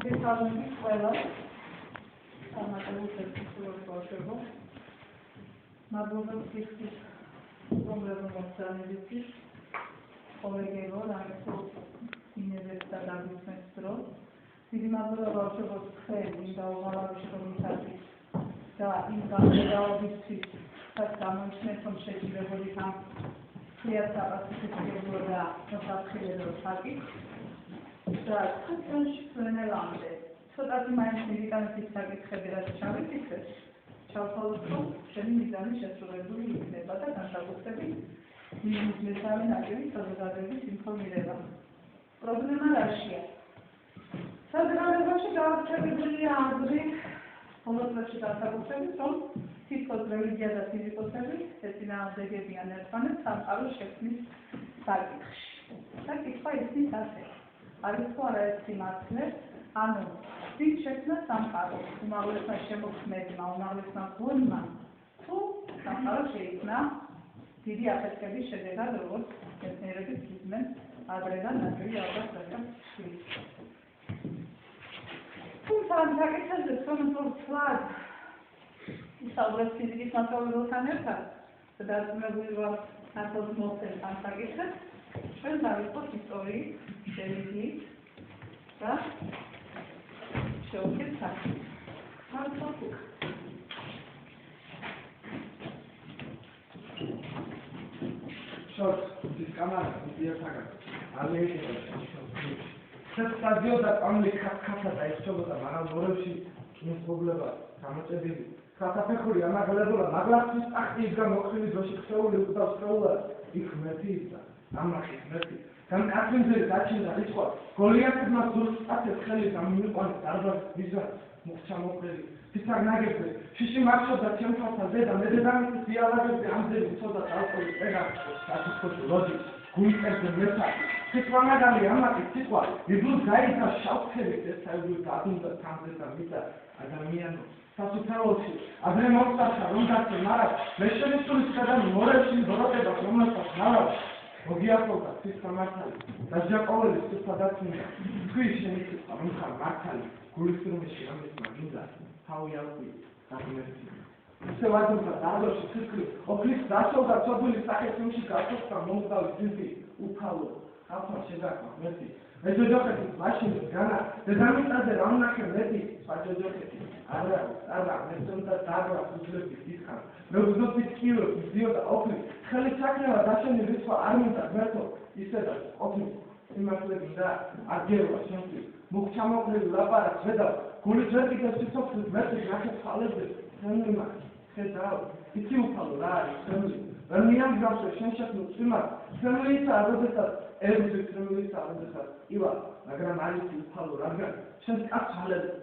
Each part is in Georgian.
მოგესალმებით ყველას. სამართლებრივ ბავშვებო. მადლობა გიხდით პრობლემა მოწანებისთვის. კოლეგებო, რამეთო ინერგეტიკა და დაგისმენთ დრო. დიდი მადლობა ბავშვებო თქვენ იმ დაუღალავი შრომისათვის და იმ გამოდაობისთვის, რაც გამოიჩინეთ, რომ შეჯიბრებოდით ამ ხლიად კაპაციტეტებულ და მოსაფრთხილებლად საკითხს. და თქვენში ჩვენელამდე ცოტათი მაინც მედიკამენტის საკითხები რაც ჩავიკითხეთ, ჩავთვალოთ, რომ ჩვენი მიზანი შესრულებული იქნება და განსაკუთრებით მის მესამე ნაწილის საზოგადოების ინფორმირება. პრობლემა რაშია? საზოგადოებაში გავრცელებულია აზრი, ბოლო წლებში განსაკუთრებით, რომ თითქოს რელიგია და ფიზიკოსები ეწინააღმდეგებიან ერთმანეთს სამყაროს შექმნის საკითხში. და კითხვა ისმის ასე. არის თუ არა ეს სიმართლე, ანუ ვინ შექმნა სამყაროს, უმაღლესმა შემოქმედმა, უმაღლესმა გონმა, თუ სამყარო შეიქმნა დიდი აფეთქების შედეგად, როგორც მეცნიერები თვითონ ადრეიდან ნაკლი ალბათ დაკავშირებით. თუმცა ამ საკითხებზე თქვენ თვალ ისაუბრეთ ფიზიკის მასწავლებელთან ერთად, და დარწმუნებული ვარ, ნახოთ მოვხდეთ ამ საკითხებს, ჩვენ დავიწყოთ ისტორიის რელიგიის და შევუდგეთ საკითხს. მართლაც ის კამარა მიდიათაგან ალეეა სტადიო და პამლი ხათა და ისწავლა მაგრამ მორევში მისგებლება გამოწედილი საფეხური ამაღლებულა მაგლახის ტახტი ის გამოხილი დროში ხეული უკდავს ხეულად იქ მეთისა ამაში მეთი თან კაცინზე გაჩინდა რიცხვა გოლიათმა ზურს აწეს ხელი გამიყვანს დარბაზ ვიზა მოხჩამოყრილი ფისაგნაგებზე შიში მახშობდა ჩემთვალსა ზედა მე დედამისის დიალოგებზე ამდენი ცოტა ალკოჰოლის პერა საკუთოს ლოჯი გულწერზე მეცა სიტყვანაგალი ამაკი სიტყვა იბლუს გაიცა შავხებით ესაუბრა დადუნდა თამზე და მიწა ადამიანო სასუფეველში ადრე მომწარსა რომ დაცე მაგრამ მე შემიწულის გადამ მორევში დოროდება რომელსაც ნარავ მოგიახობდა ის სამართალი დაჯაყოველი სიტყვადაცნია თქვი შენი სიტყვა რომ ხარ მართალი გულისრომში ამის მაგინდა თავი ალკი გამერტი ისე ვაძებდა დარდოში სიტყვი ოფლის დაშოვდა ცოდვილი სახეში გასწრა მომდავი ძინდი უფალო ახლა შეგაკვა მეტი ეჯოჯოხეთი მაშინის განა დედამიწაზე რა ვნახე მეტი საჯოჯოხეთი არა მეცნდა დაგრა უძლებს ისხარ მე უძნობთ კილოს მზიოდა ოფლის ხელი ჩაქნევა დაშენი რიცხვა არ მინდა მერთო ისედაც ოფლის სიმართლე და აგერვა შემთხვი მუხჩამოყრილი ლაპარაკს ვედა გული ძვეტიკა სიცოცხლის მეტი ნახე თვალებზე თემიმა ხედავ იცი უფალო რა არის თემი ვერ მიამგავსე შენ შექმნილ სიმართლეს თემლისა როდესაც ევზი თემლისა როდესაც ივა მაგრამ არის უფალო რადგან შენ კაცალებს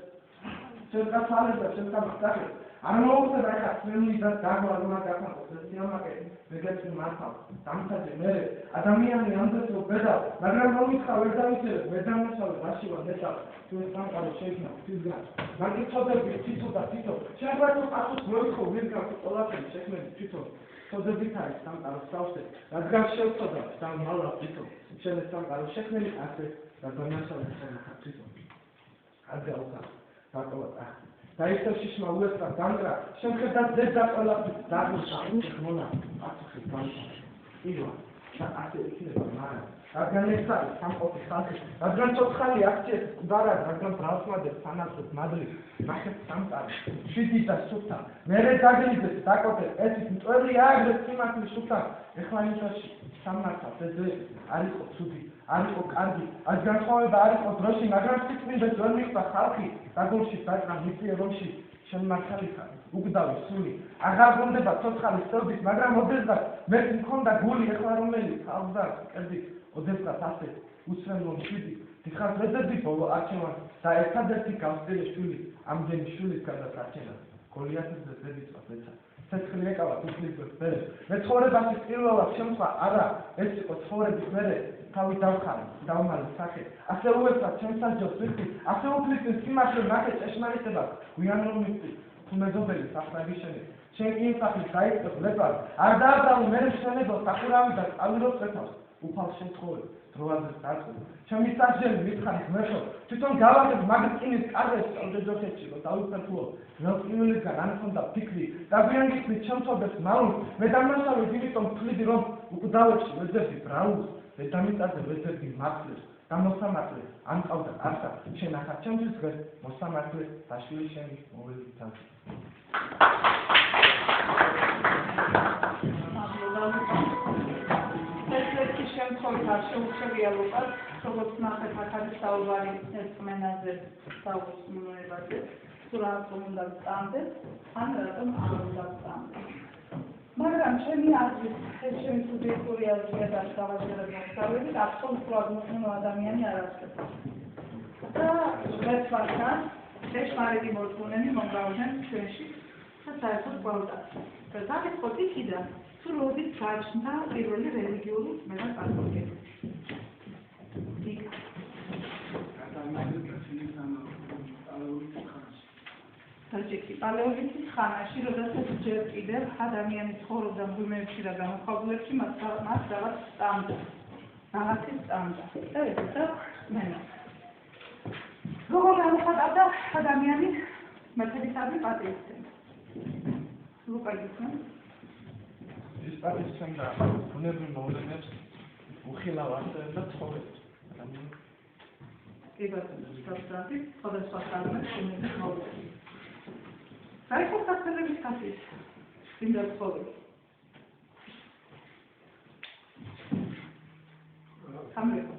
შენ სამახტახე არ მოუხდება ეხა თემლისა დაგვა რომ გაკეთოს ეს ამაკე ვეგეცი მართავ დამცადე მე ადამიანი ამდენო ბედა მაგრამ მომიცხა ვერ დავიცერებ ვერ დამოსავე რაში ვარ მეცავ თუ სამყარო შეიქმნა თვითგან მაგ წოდები თვითო შეგვარო პასუხს მოიხო ვერ გავხო ყველაფერი შექმნილი თვითო წოდებით არის სამყარო სავსე რადგან შევწოდა სამ მალა თვითო შენ სამყარო შექმნილი ასე და დამოსავე ხარ თვითო აგაუხა ბაკოლა დაიწყო შიშმა უესწრა დამრა შეხედა ზედა ყველაფრის დაგუშა მონა აწხი გამიშა იო და ასე იქნება მაგრამ რადგან ეს არის სამყოფი ხალხი რადგან ცოცხალი აქციეს გვარა რადგან ბრალსმადებს თანასწორ მადლი ნახეთ სამყარო შვიდი და სუფთა მერე დაგიძეს დაკოთე ესის მწვერი ააგდეს სიმართლის სუფთა ეხლა იმაში სამართალს ეს არისო ცუდი არისო კარგი ეს განსხვავება არისო დროში მაგრამ სიტყვინდეს ვერ მიხვდა ხალხი დაგულში დაჭრა მიწიე რომში შენ მართალი ხარ უგდავი სული აღარ გონდება ცოცხალი სწორდით მაგრამ ოდესღაც მე მქონდა გული ეხლა რომელი ხალხდა კერდით ოდესღაც ასე უსრემლო შვიდი დიხარ ზედები ბოლო არჩევან და ერთადერთი გავსწრე შვილი ამდენი შვილის გადასარჩენა გოლიათის ზედიწვა ეცა ცეცხლი ეკავა თითქმის ვერ მე ცხოვრებაში პირველად შემთხვევა არა ეს იყო ცხოვრების მერე თავი დავხარე დავმალე სახე ასე უეცრად ჩემსაჯოს ვიხდი ასე უფლის სიმართლე ნახე ჭეშმარიტება გვიან რომ მივხვდი თუ მეზობელი საფრაგიშენი შენ კი სახის გაიწევს ლეპარ არ დააბრალო მე შენებო სახურავი და წავირო წეთავს უფალ შემთხვევებში დროაზე წარწმუნდა. ჩემი სასჯელი მითხარი ღმერთო, თვითონ გავაგებ მაგ რკინის კარგებს ჭორდეჯოხეთში, რომ დავიფერხლო. ნოწინულისგან არ მქონდა ფიქრი, დაგვიან გიხდით ჩემთვაბებს მაუნს, მე დამნაშავედ იმიტომ ვთვლიდი, რომ უკდავებში ვეძებდი ბრაულს, დედამიწაზე ვეძებდი მართლებს, და მოსამართლე ან ყავდა არცა, შენ ახლა ჩემთვის დღეს მოსამართლე დაშვილი შენი მოვეზითავ. ეს შემთხვევით არ შეუჩერია ლუკას, როგორც ნახეთ, აქ არის საუბარი ერთმანეთზე საუბრობაზე, თუ რატომ უნდა ვწამდეს, ან რატომ არ უნდა ვწამდეს. მაგრამ ჩემი აზრით, ეს ჩემი სუბიექტური აზრია და გავაჟღერებ მოსწავლებით, აბსოლუტურად მოწმენო ადამიანი არ არსებობს. და ვერცმართან ჭეშმარიტი მოწმენები მომგავდნენ ჩვენში და საერთოდ გვაქვს. და დავიწყოთ იქიდან, თუ როდის გაჩნდა პირველი რელიგიური წმენა კათოლიკეში. პალეოლითის ხანაში, როდესაც ჯერ კიდევ ადამიანი ცხოვრობდა მღვიმეებში და გამოქვაბულებში, მას რაღაც სწამდა. რაღაცის სწამდა. და ეს იყო წმენა. როგორ გამოხატავდა ადამიანი მეთოდისადმი პატივისცემას. ლუკა იცნობს? ის პატივისცემდა ბუნებრივ მოვლენებს უხილავ არსებებს და ცხოვრებს. კი ბატონო, სწორად, სხვადასხვა ხალხის ბუნების მოვლენები. საერთო საქართველოს კაცის წინდა ცხოვრება. სამრეკლო.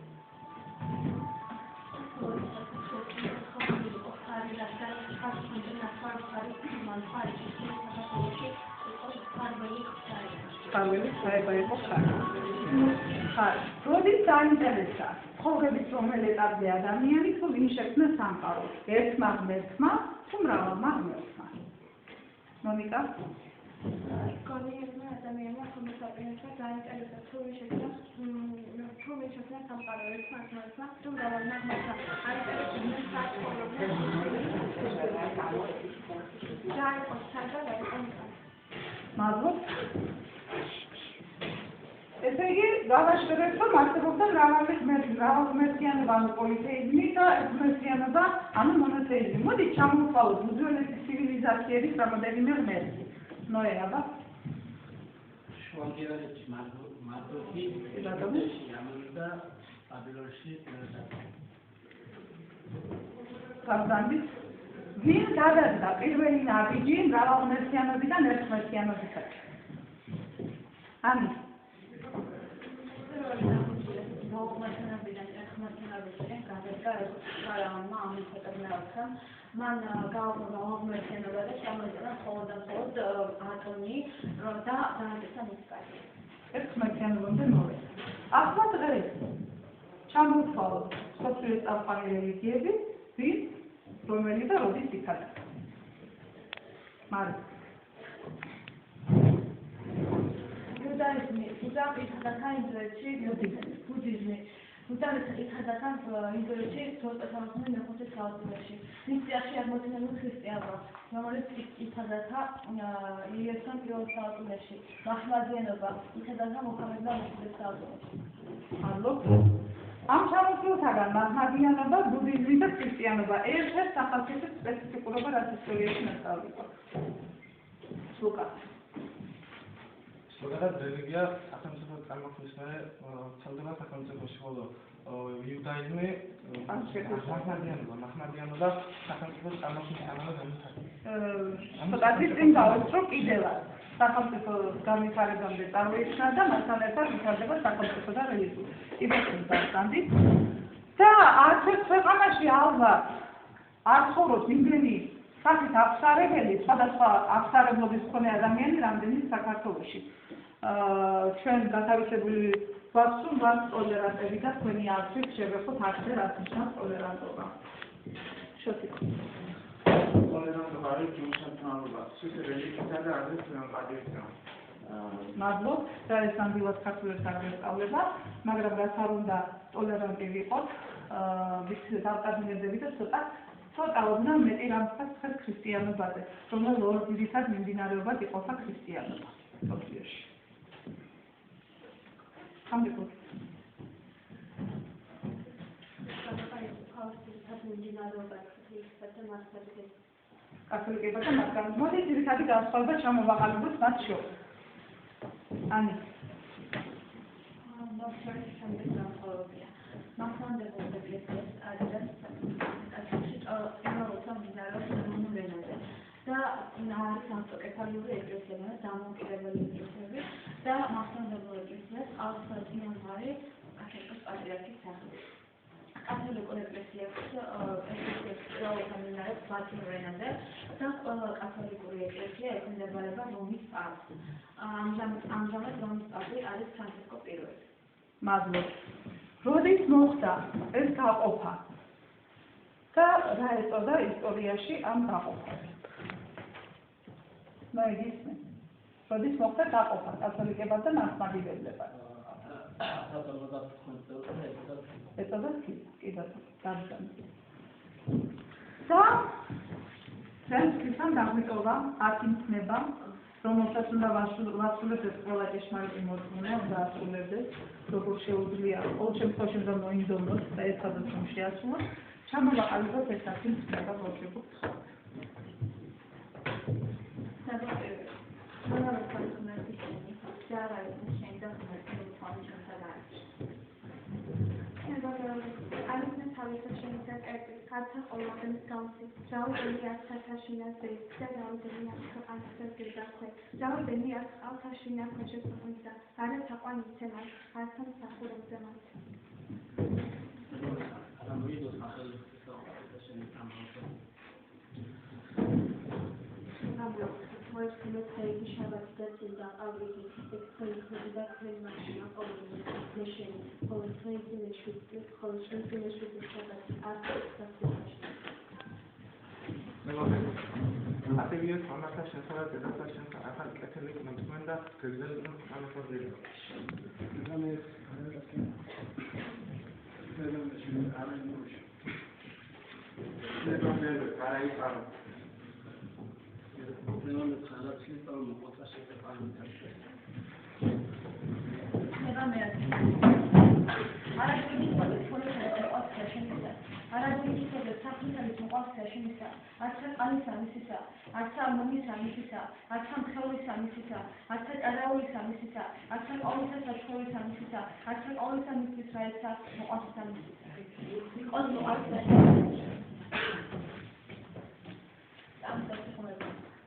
ხარველი საება იყო ხარი. როდის დაინტერესდა ცხოვრების რომელ ეტაპზე ადამიანი თუ ვინ შექმნა სამყაროს? ერთმა ღმერთმა თუ მრავალმა ღმერთმა? მონიკა? განიერმა ადამიანმა ხმასაპინებსა დაინტერესდა თუ ვინ შექმნა სამყარო ერთმა ღმერთმა თუ მრავალმა ღმერთმა? აინტერესებდა საცხოვრებლად. დაიყო სადა და იყო მიწა. მადლობ. ესე იგი, გავაჟღერებთ, რომ არსებობდა მრავალღმერთიანობა, ანუ პოლითეიზმი და ერთღმერთიანობა, ანუ მონოთეიზმი. მოდი ჩამოვყავოთ უძველესი ცივილიზაციების რამოდენიმე ღმერთი. ნოე, აბა. შუაგერაში მარდოქი, ამონდა, ბაბილონში გაგდანით. ვინ გადადგა პირველი ნაბიჯი მრავალღმერთიანობიდან ერთღმერთიანობისაკენ? ამის. მან გააუქმება ღმერთიანობა და შემოიწერა მხოლოდ და მხოლოდ ატომი და დაამტკიცა მუსიკაში. ერთღმერთიანობამდე მოვიდა. ახლა დღეს ჩამოვთვალოთ მსოფლიოს წამყვანი რელიგიები, ვინ, რომელი და როდის იქადა. მარი. იუდაიზმი, ბუდიზმი, ბუდიზმი. Uitați-vă, ინდოეთში 12-15 საუკუნეში. მის წინაშე აღმოჩენილი ქრისტიანობა, რომელიც იცავდა იესოს პირველ საუკუნეში. მაჰმადიანობა, იცავდა მუჰამედმა მესამე საუკუნეში. მადლობ. ამ ჩამოთვლისაგან მაჰმადიანობა, ბუდიზმი და ქრისტიანობა ერთ-ერთ სახალხო სპეციფიკურობა რაც ისტორიაში მასწავლება. ლუკა. ზოგადად რელიგია სახელმწიფო წარმოქმნისმე ცალდება სახელმწიფოში, ხოლო იუდაიზმი მაჰმადიანობა სახელმწიფო წარმოქმნისთანავე განვითარდება. ცოტათი წინ გავუსწრო კიდევაც სახელმწიფო განვითარებამდე წარმოიქმნა და მასთან ერთად ვითარდება სახელმწიფო და რელიგია. იბერტის დასტანდი და არც ერთ ქვეყანაში ალბათ არ ცხოვრობს იმდენი სახით აღსარებელი, სხვადასხვა აღსარებლობის მქონე ადამიანი, რამდენიც საქართველოში. ჩვენ გათავისებული გვაქვს, რომ გვაქვს ტოლერანტები და თქვენი არჩევ შევეხოთ არჩევ რაც ნიშნავს ტოლერანტობა. შოთიკო. ტოლერანტობა არის ჯგუფსათანადობა, სულ რელიგიისა და არის პატივისცემა. მადლობ, და ეს ნამდვილად ქართულებს არ ვესწავლება, მაგრამ რაც არ უნდა ტოლერანტი ვიყოთ, დავკარგინებდები და ცოტა ოდნავ მეტი რამსაც ხარ ქრისტიანობაზე, რომელიც ძირითად მიმდინარეობად იყოფა ქრისტიანობა მსოფლიოში. სამრეკლო. კათოლიკებად და მათგან. მოდი ძირითადი განსხვავება ჩამოვაყალიბოთ მათ შორის. Ani. კათოლიკურ ეკლესიებს ექვსი ლათინურ ენაზე და ყველა კათოლიკური ეკლესია ექვემდებარება რომის პაპს. ამჟამად რომის პაპი არის ფრანცისკო პირველი. მადლობთ. როდის მოხდა ეს გაყოფა? და რა ეწოდა ისტორიაში ამ გაყოფას? მოიგისმე. როდის მოხდა გაყოფა კათოლიკებად და მართლმადიდებლებად? ეწოდა კიდევ გამჟამად. და ცერკვის დამტოვა 10 მცნება, რომელსაც უნდა ვასრულებდეს ყველა ჭეშმარიტი მორწმუნე, უნდა ასრულებდეს, როგორც შეუძლია, ყოველ შემთხვევაში უნდა მოინდომოს და ერთადაც რომ შეასრულოს, ჩამოვაყალიბოთ ეს 10 მცნება მოშეგო. Hatta olmadığını sanırsın. Raul beni yaz taşıyla zeytte, Raul beni yaz kapanırsa zeytte. Raul beni yaz al taşıyla koşup sonunda. Hala tapan yitsemez. Hatta sakır olmaz. Moje komentarze şabatda sizden avrigi, eksperimentler kremlaşma olumlu, neşeli, konuşmayı neşvitlik, konuşmayı neşvitlik şabat, artık tasarlaşma. ატევიოს მამათა შესაძლოა დედასაშენ ახალ კათოლიკ მომწმენდა გეგზელთან ამასწავლებელი.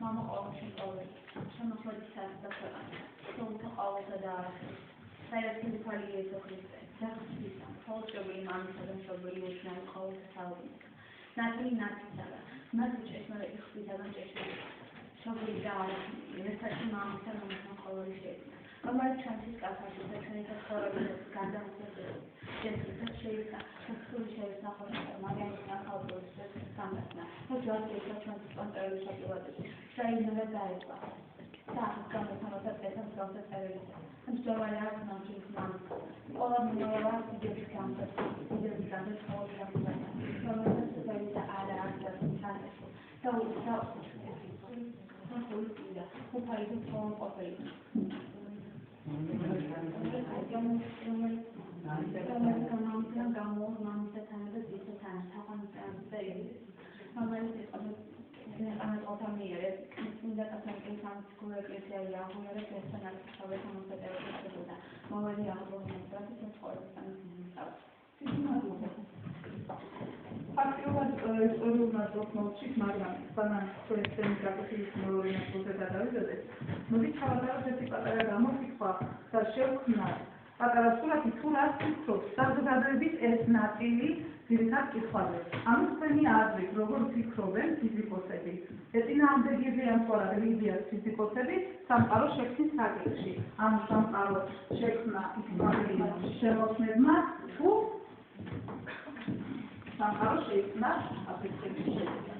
Mama olmuşum olur. Şunu söylesem de falan. Sonunda ağlıda da sayısını parayı sokuyorsa. Zaten kolca bir mantıdan şöyle yaşayan kolca sağlık. Nasıl nasıl nasıl çeşmeler ihtiyacından çeşmeler. Şöyle daha mesela mamıdan ondan kolay şey. Ama chances kasarsa çöneğe sorabilir. Kandan sonra Jessica şeysa nasıl şeysa falan Maria'ya kalıyorsa sanatına. Çok yazılı çok öyle şeyler. Sayınlara dair var. Sağlıklı sanatı desem proses verir. Müslümanlar nankisman. Olanlar bir kanıt, bir kanıt olacak. Sonra size ala aktarlar. Tavuk. Bu payı son opayı. Fakticznie istoryczna dotknąć Marian, pana końcem trafił w Morowie na Pozedadalze. Mówi, że ty patera gamotykwa, ta szewkna, patera surati turas tikro, საზოგადოების ეს ნაწილი ძირითადად კითხვაზე. ამის თქვენი აზრით, როგორ ფიქრობენ ფიზიკოსები? ეწინააღმდეგებიან თუ არა რელიგიას ფიზიკოსები სამყაროს შექმნის საკითხში? ამ სამყაროს შექმნა იქნება შემოქმედმა თუ სამყაროს შექმნა აფეთქების შედეგად?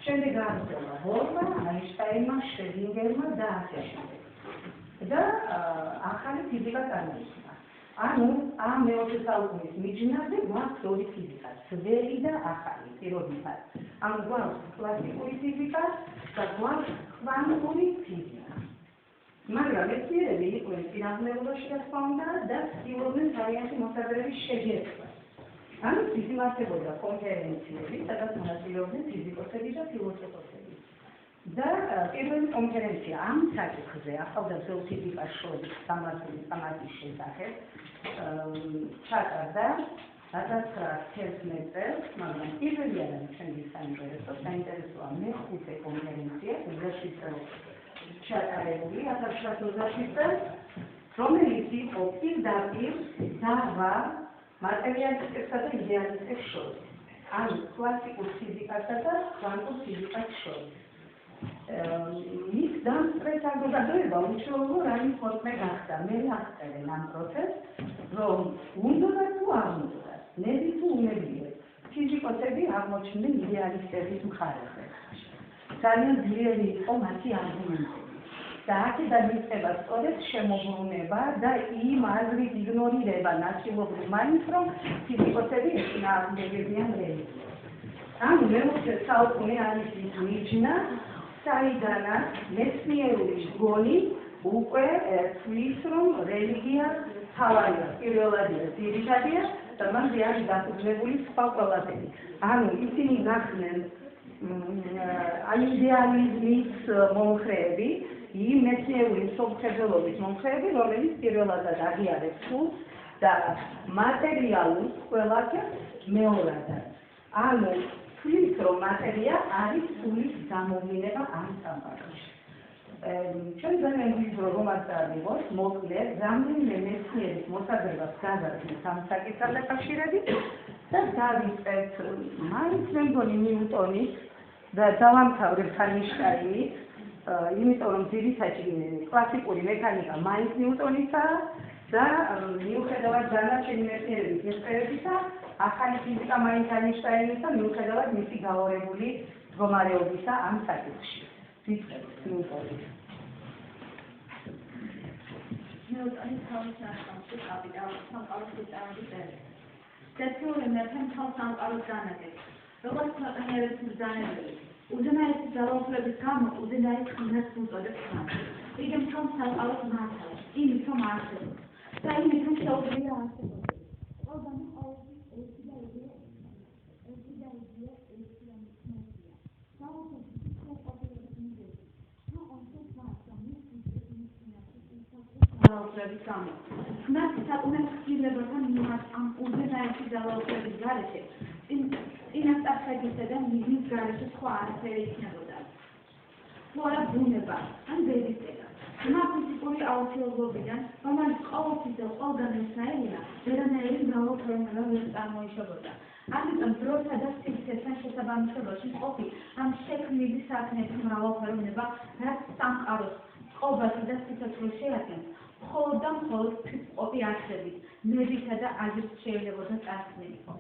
შემდეგ გააგრძელა ბორმა, აინშტაინმა, შროდინგერმა და ასე შემდეგ. და ახალი ფიზიკა წარმოიქმნა. ანუ ამ მეოთხე საუკუნის მიჯნაზე გვაქვს ორი ფიზიკა, ძველი და ახალი, პირობითად. ანუ გვაქვს კლასიკური ფიზიკა და გვაქვს კვანტური ფიზიკა. მაგრამ მეცნიერები იყვნენ წინააღმდეგობაში რა თქმა უნდა და ცდილობდნენ თავიანთი მოსაზრების შეჯერებას. ანუ იმართებოდა კონფერენციები, სადაც მონაწილეობდნენ ფიზიკოსები და ფილოსოფოსები. და პირველი კონფერენცია ამ საკითხზე ახალგაზრდა ფიზიკას შორის სამართლის სამართლის შესახებ ჩატარდა 1911 წელს, მაგრამ პირველი არის ჩვენი საინტერესოა მეხუთე კონფერენცია, რომელშიც ჩატარებული 1927 წელს, რომელიც იყო პირდაპირ დავა მატერიალისტებსა და იდეალისტებს შორის, ანუ კლასიკურ ფიზიკასა და კვანტურ ფიზიკას შორის. მის დამსწრე საზოგადოება უშუალო რაიმ ფორტმე გახდა. მე აღწერენ ამ პროცესს, რომ უნდა თუ არ უნდა, ნები თუ უნებლიე, ფიზიკოსები აღმოჩნდნენ იდეალისტების მხარეზე. ძალიან ძლიერი იყო მათი არგუმენტები. და აქედან იწყება სწორედ შემოbrunება და იმ აზრის იგნორირება ნაწილობრივ მაინც, რომ ფიზიკოსები ეწინააღმდეგებიან რელიგიას. ანუ მეოთხე საუკუნე არის ის მიჯნა, საიდანაც მეცნიერული გონი უკვე თვლის, რომ რელიგია თავარია, პირველადია, ძირითადია და მანზე არის დაფუძნებული სხვა ყველაფერი. ანუ ისინი გახდნენ იდეალიზმის მომხრეები, იმ მეცნიერული მსოფლმხედველობის მომხრეები, რომელიც პირველადად აღიარებს სულს და მატერიალურს ყველაფერს მეორადად. ანუ თვლის, რომ მატერია არის სულის გამოვლენა ამ სამყაროში. ჩვენ ძალიან ვიზრო რომ არ წავიღოთ, მოკლედ, რამდენიმე მეცნიერის მოსაზრებას გაზარდნით ამ საკითხთან დაკავშირებით და დავიწყებთ მაინც მე მგონი ნიუტონით და დავამთავრებთ აინშტაინით, იმიტომ რომ ძირითადად კლასიკური მექანიკა მაინც ნიუტონითაა და მიუხედავად დანარჩენი მეცნიერების მიღწევებისა, ახალი ფიზიკა მაინც აინშტაინისა, მიუხედავად მისი გაორებული მდგომარეობისა ამ საკითხში. ვიწყებთ ნიუტონით. ნიუტონის თავის ნაშრომში კაპიტალის სამყაროს უწევრი წერს. თეორემებთან თავს სამყაროს განაგებს. როგორც ქვეყნიერების მბრძანებელი, უზენაესი ძალაუფლების გამო უზენაეს ხმას უწოდებს მას. იგი თავს სამყაროს მართავს, იმით რომ არსებობს. და იმით რომ შეუძლია არსებობდეს. ყველგანი ყოველთვის ერთი და იგივე ძალაუფლების გამო. ხმას საკუთარ ცვლილებებთან მიმართ ამ უზენაესი ძალაუფლების გარეშე წინასწარხედისა და მიზნის გარეშე სხვა არაფერი იქნებოდა. თუ არა ბუნება, ან ბედისწერა. ხმა ფიზიკური აუცილებლობიდან, რომელიც ყოველთვის და ყველგან ესაერია, ვერანაირი მრავალფეროვნება ვერ წარმოიშობოდა. ამიტომ დროთა და სივრცესთან შესაბამისობაში მყოფი ამ შექმნილი საქმეების მრავალფეროვნება, რაც სამყაროს წყობასა და სიცოცხლეს შეადგენს, მხოლოდ და მხოლოდ თვითმყოფი არსებით, ნებითა და აზრით შეიძლებოდა წარსულიყო.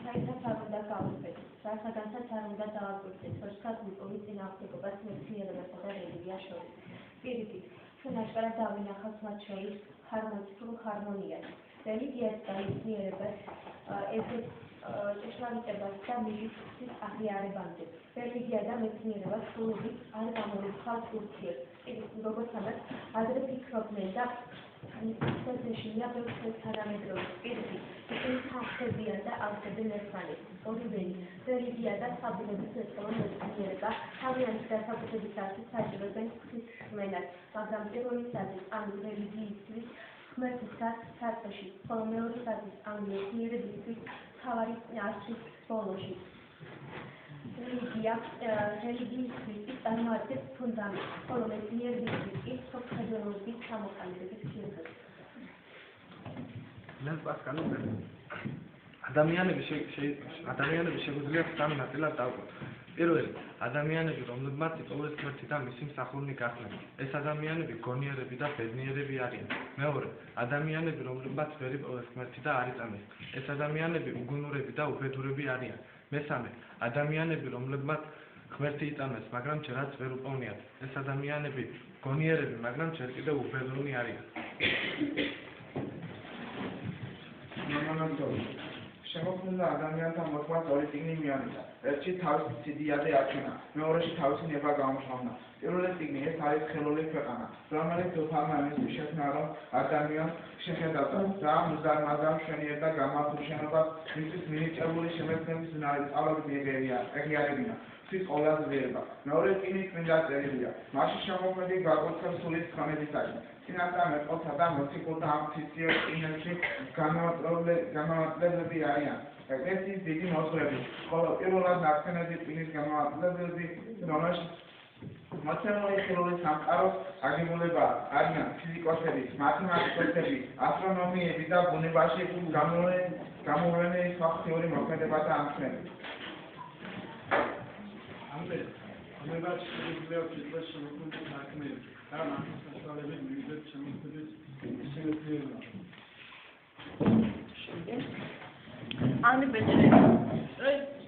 საერთოდ არ უნდა გავუწევთ, რასაგანაც არ უნდა დავაკვირდეთ, რომ საკულტურის წინააღმდეგობას მეცნიერებასა და რელიგიას შორის. პირიქით, ჩვენ აშკარად დავინახავთ მათ შორის ჰარმონიულ ჰარმონიას. რელიგიას და მეცნიერებას ერთ-ერთ ჭეშმარიტებას და მიზნის აღიარებამდე. რელიგია და მეცნიერება სრულობით არ გამორიცხავს ურთიერთს. როგორც ამას ადრე ფიქრობდნენ და ისეთშია ბევრი თანამედროვე პირი, ისინი ხდებიან და ავხდებიან ერთმანეთს. ორივენი რელიგია და საბუნების მეცნიერება მეცნიერება თავიანთი დასაბუთებისათვის საჭიროებენ ღვთისმენას, მაგრამ პირველი საზის ან რელიგიისთვის ღმერთის საწეში, ხოლო მეორე საზის ან მეცნიერებისთვის თავარი არჩის ბოლოში. რელიგიისთვის წარმოადგენს ფუნდამენტს, ხოლო მეცნიერებისთვის კი მსოფლმხედველობის ჩამოყალიბების ხილხებს. ადამიანები შეგვიძლია სამ ნაწილად დავყოთ. პირველი, ადამიანები, რომლებმაც იპოვეს ღმერთი და მისი მსახურნი გახდნენ. ეს ადამიანები გონიერები და ბედნიერები არიან. მეორე, ადამიანები, რომლებმაც ვერ იპოვეს ღმერთი და არ იწამეს. ეს ადამიანები უგუნურები და უბედურები არიან. მესამე, ადამიანები, რომლებმაც ღმერთი იწამეს, მაგრამ ჯერაც ვერ უპოვნიათ. ეს ადამიანები გონიერები, მაგრამ ჯერ კიდევ უბედურნი არიან. შემოქმნილ ადამიანთა მოქმედს ორი წიგნი მიანიშნა. ერთში თავისი სიდიადე აჩვენა, მეორეში თავისი ნება გამოშრომდა. პირველი წიგნი ეს არის ხელოვნური ქვეყანა, რომელიც უფალმა იმისთვის შექმნა, რომ ადამიანს შეხედავდა და მუდამ მშვენიერდა გამართულ შენობას, მისთვის მინიჭებული შემეცნების უნარი სწავლებით ეღიარებინა. თვის ყოვლად ძლიერება. მეორე წიგნი წმინდა წერილია. მასში შემოქმედი გვაკურთხებს სულის ცხენებისაკენ. წინასწარ მეწყოთა და მოციქულთა ამ ცისიერ წიგნებში გამავაკლებლები არიან. ეკლესიის დიდი მოძღვრები, ხოლო პირველად ნახსენები წიგნის გამავაკლებლები, რომელშიც მოცემული ხელოვნის სამყაროს აგებულება არიან ფიზიკოსები, მათემატიკოსები, ასტრონომიები და ბუნებაში გამოვლენილი სხვა ხილული მოქმედებათა ამცნები. ამებად შეიძლება ციტოს შემოქმედის საქმეები და მათი საშუალებით მივიდეთ შემოქმედის შემოქმედება.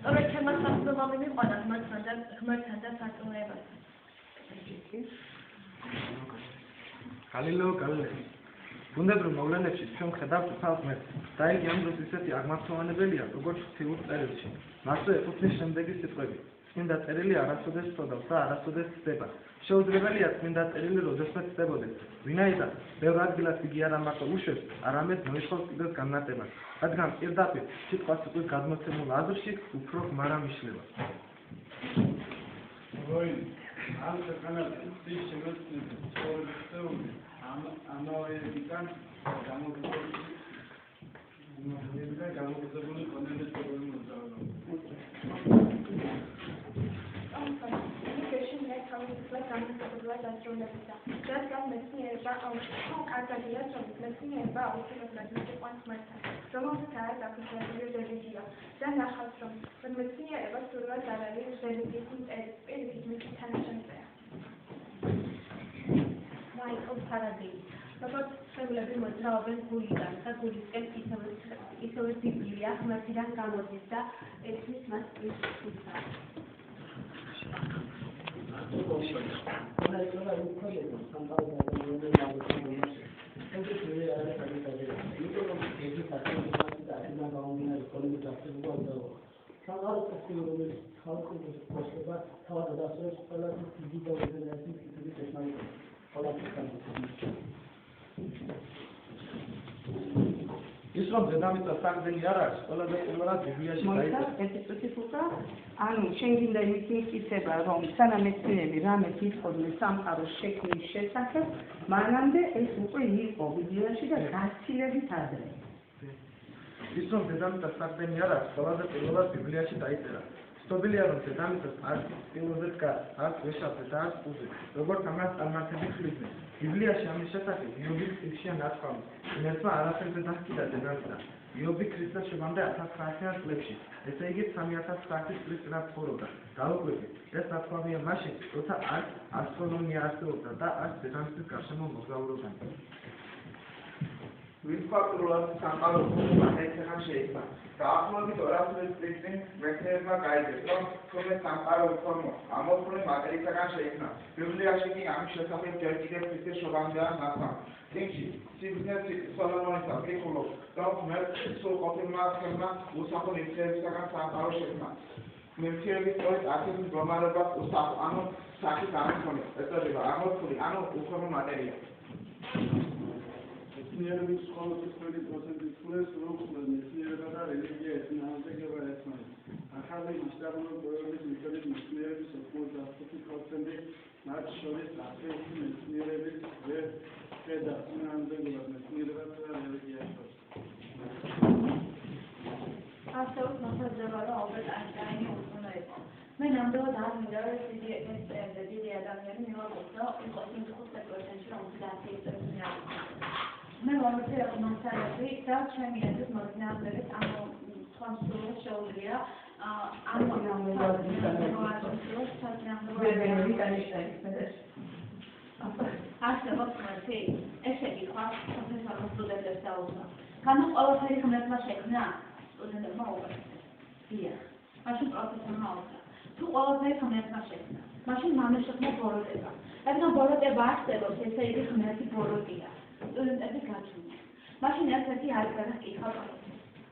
სწორედ ჩემმა სასწავლებლად მიყვანა ღმერთთან და სარწმუნოებას. გალილეო გალილეი. ბუნებრივ მოვლენებში ჩვენ ხედავთ უფალ ღმერთს და იგი ამ დროს ისეთი აღმართოვანებელია, როგორც ღვთიურ წერილში. მასზე ეკუთვნის შემდეგი სიტყვები. წმინდა წერილი არასოდეს ცოდავს და არასოდეს ცდება. შეუძლებელია წმინდა წერილი როდესმე ცდებოდეს, ვინაიდან ბევრ ადგილას იგი არა მარტო უშვებს, არამედ მოითხოვს კიდევ განმარტებას, რადგან პირდაპირ სიტყვასიტყვის გადმოცემულ აზრში უფრო ხმარა მიშლება. ამ ქვეყანაში შემოქმედი ცხოვრებისეული ამავეებიდან გამოგვზებული კონდენსატური მოძრაობა. რადგან მეცნიერება კარგადია, რომ მეცნიერება აუცილებლად მიყვანს ღმერთთან, რომელზეც არის აფუძნებული რელიგია. და ნახავთ, რომ მეცნიერება სრულად არ არის რელიგიის მტერი, პირიქით მისი თანაშემწეა. მაიკლ ფარადეი. როგორც ხელები მოძრაობენ გულიდან და გულისკენ ისევე ბიბლია ღმერთიდან გამოდის და ეცნის მას პრინციპს. ის რომ დედამიწა საგდენი არ არის, ყველაზე პირველად ბიბლიაში დაიწერა. ანუ შენ გინდა იმის მიკითხება, რომ სანამ მეცნიერები რამეს ითხოვდნენ სამყაროს შექმნის შესახებ, მანამდე ეს უკვე იყო ბიბლიაში და გაცილებით ადრე. ის რომ დედამიწა საგდენი არ არის, ყველაზე პირველად ბიბლიაში დაიწერა. ცნობილია, რომ დედამიწას არც ტილოზე დგას, არც ვეშაპზე და არც ყუზე, როგორც ამას წარმართები ხლიდნენ. ბიბლიაში ამის შესახებ იობის წიგნშია ნათქვამი. ღმერთმა არაფერზე დასკიდა დედამიწა. იობი ქრისტეს შევამდე 1900 წლებში, ესე იგი 3900 წლის წინათ ცხოვრობდა. დაუკვირდით, ეს ნათქვამია მაშინ, როცა არც ასტრონომია არსებობდა და არც დედამიწის გარშემო მოგზაურობდნენ. ვისფაქტურულად სამყაროს მოქმედება შეიქმნა. დაახლოებით 200 წლის წინ მეცნიერებმა გაიგეს, რომ თუმცა სამყარო ფორმო ამორფული მატერიისაგან შეიქმნა. ბიბლიაში კი ამის შესახებ ჯერ კიდევ ქრისტეს შობამდეა ნათქვამი. წიგნში სიბნელს სოლომონის აკითხულობს, რომ ღმერთს სრულყოფილმა ხელმა უსახურ ნივთიერებისაგან სამყარო შექმნა. ნივთიერების სწორედ ასეთი მდგომარეობა უსახო, ანუ სახით ამორფული, ეწოდება ამორფული, ანუ უფორმო მატერია. მეცნიერების სკოლების 50% ფულს როხლენ მეცნიერება და რელიგია ეცნააღება ერთმანეთს. ახალი ისლამური პროექტის მიხედვით მეცნიერების 85% მათ შორის ათეული მეცნიერების ვერ ხედა წინააღმდეგობად მეცნიერებასა და რელიგიას შორის. ასევე მოხდება, რომ ალბერტ აინშტაინი უცნაური იყო. მე ნამდვილად არ მინდა რომ დიდი ადამიანი მივაკუთვნო იყოს იმ 5%-ში რომ ათეულს მე მომწევ მომსარები და ჩემი აზრით მოძნააღმდებით ამ სხვა მსურველს შეუძლია არსებობს ხმეთი, ეს ეკითხვა პროფესორმა სტუდენტებს დაუწყო. განუ ყველაფერი ღმერთმა შექმნა? სტუდენტებმა უპასუხეს. დიახ. მაშინ პროფესორმა უთხრა. თუ ყველაფერი ღმერთმა შექმნა, მაშინ მამის შექმნა ბოროტება. რადგან ბოროტება არსებობს, ესე იგი ღმერთი ბოროტია. სტუდენტები გაჩვენეს. მაშინ ერთ-ერთი არგარა კითხვა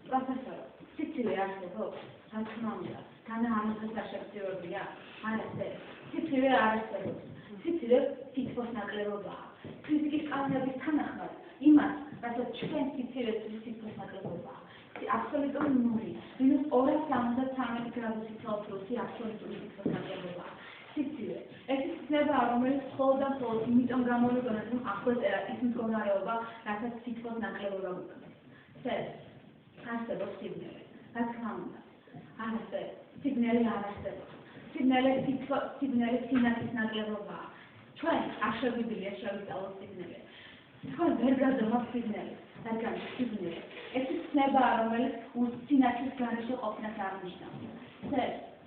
პროფესორო, სიცივე არსებობს? რა თქმა უნდა, განა ამასაც აღშექცევებია? არ არსებობს. სიცივე არ არსებობს. სიცივე თითქოს ნაკლებობაა. ფიზიკის კანონების თანახმად, იმას, რასაც ჩვენ სიცივეს თითქოს ნაკლებობაა. აბსოლუტური ნული, -273 გრადუსი ცელსიუსი აბსოლუტური თითქოს ნაკლებობაა. სიცივე. ეს ცნება, რომელიც მხოლოდ და მხოლოდ იმიტომ გამოიგონებს, რომ ახლოს წერა ის მდგომარეობა, რასაც თითქოს ნაკლებობა გვიქმნის. არსებობს სიბნელე. რა თქმა უნდა. არ არსებობს. სიბნელე არ არსებობს. სიბნელე სინათლის ნაკლებობაა. ჩვენ არ შეგვიძლია შევისწავლოთ სიბნელე. ჩვენ ვერ გავდევნოთ სიბნელეს. რადგან სიბნელე ეს ცნებაა, რომელიც სინათლის გარეშე ყოფნას აღნიშნავს.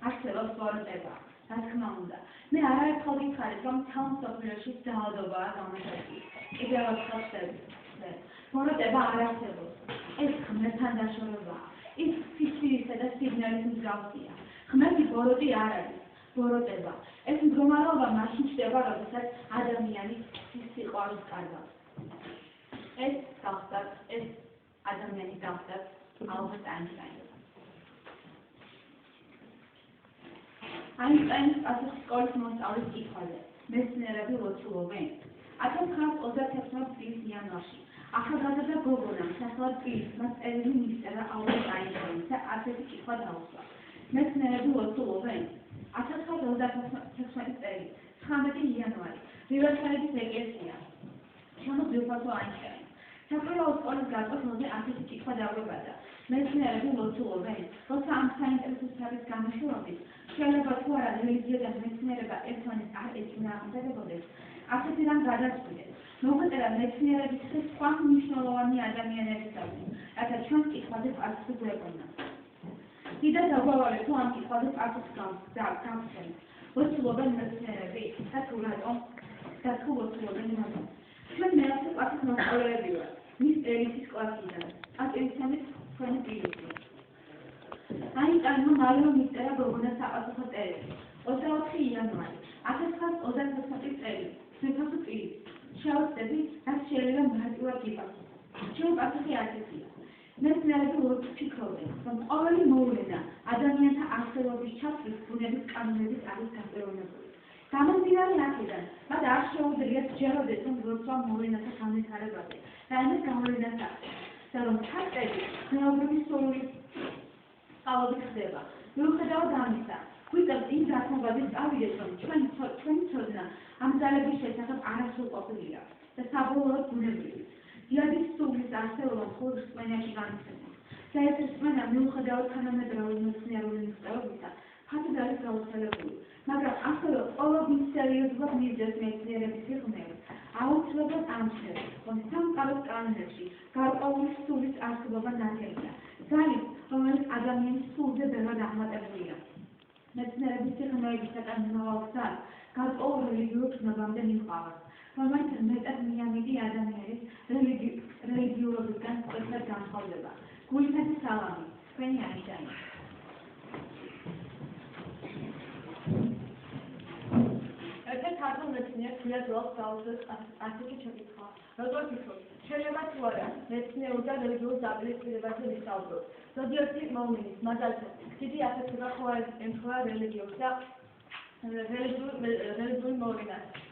არსებობს ბოროტება. რა თქმა უნდა. მე არაერთხელ ვიხარით, რომ თელ მსოფლიოში ძალადობაა გამოსაჭრელი. კიდევ ერთხელ ვხდები. ბოროტება არ არსებობს. ეს ღმერთთან დაშორებაა. ის სიცივისა და სიბნელის მსგავსია. ღმერთი ბოროტი არ არის. ბოროტება. ეს მდგომარეობა მაშინ ჩნდება, როდესაც ადამიანი სიყვარულს კარგავს. ეს ადამიანი გახდათ ალბერტ აინშტაინი. აინშტაინის პასუხი სკოლის მოსწავლის კითხვაზე. მეცნიერები ლოცულობენ. 1926 წლის იანვარში ახალგაზრდა გოგონამ სახელად პირის მას წერილი მისწერა ალბერტ აინშტაინს და ასეთი კითხვა დაუსვა. მეცნიერები ლოცულობენ. 1926 წელი 19 იანვარი რივერსაიდის ეკლესია. შემო ძვირფასო აინშტაინი. საყრელაო სკოლის გაწყვეტილზე ასეთი კითხვა დაგვებადა. მეცნიერები ლოცულობენ, როცა ამ საინტერესო სფეროს განხილვებით შეიძლება თუ არა რელიგია და მეცნიერება ერთმანეთს არ ეწინააღმდეგებოდეს, ასეთი რამ გადაწყვიტეს. მოგვეწერა მეცნიერების სხვა მნიშვნელოვანი ადამიანებისათვის, რათა ჩვენ კითხვაზე პასუხი გვეყონა. დიდად დაგვავალეთ, თუ ამ კითხვაზე პასუხს გავცემთ. ლოცულობენ მეცნიერები და თუ რატომ და თუ ლოცულობენ რატომ. ჩვენ მეათე კლასის მოსწავლეები ვართ. მის ელიტის კლასიდან. ატენციონის თქვენი პირი. აინშტაინმა მალევე მისწერა გოგონას საპასუხო წერილი. 24 იანვარი 1934 წელი. ძვირფასო პირი. შევწდები, რაც შეიძლება მარტივად გიპასუხო. ჩემი პასუხი ასეთია. მეცნიერები ვფიქრობენ, რომ ყოველი მოვლენა ადამიანთა არსებობის ჩათვლის ბუნების კანონებით არის გაფორმებული. გამომდინარე აქედან, მათ არ შეუძლიათ ჯეროდეს, რომ როცვა მოვლენათა განვითარებაზე რაიმე გამოვლენას აქვს და რომ ფაქტები ზნეობრივი სურვილის სწავლობით ხდება. მიუხედავად ამისა, გვიწევს იმ გაცნობაზე წავიდეთ, რომ ჩვენი ცოდნა ამ ძალების შესახებ არასრულყოფილია და საბოლოოდ ბუნებრივი. დიადის სულის არსებობა მხოლოდ რწმენაში განიცდemos. და ეს რწმენა მიუხედავად თანამედროვე მეცნიერული მიღწევებისა, ფართოდ არის გავრცელებული. მაგრამ ასევე ყოველთვის სერიოზულად მისდევს მეცნიერების სიღრმეებს. აუცილებლად ამჩნევს, რომ სამყაროს კანონებში გარკვეული სულის არსებობა ნათელია. ძალით, რომელიც ადამიანის სულზე ბევრად აღმატებულია. მეცნიერების სიღრმეებისაგან მომავალ გზას გარკვეულ რელიგიურ ცნობამდე მიჰყავართ, რომელიც მეტად მიამიტი ადამიანის რელიგიურობისგან მკვეთრად განსხვავდება. გულითათი სალამი, თქვენი აინშტაინი. ერთ-ერთ ქართულ მეცნიერს გვიად ვლავს გაუძლებს ასეთი შეკითხვა. როგორ ფიქრობთ, შეიძლება თუ არა მეცნიერ და რელიგიურ დაპირისპირებაზე ვისაუბროთ? ზოგიერთი მოვლენის მაგალითად დიდი აფეთქება ხო არ ემთხვევა რელიგიურ და რელიგიურ მოვლენას.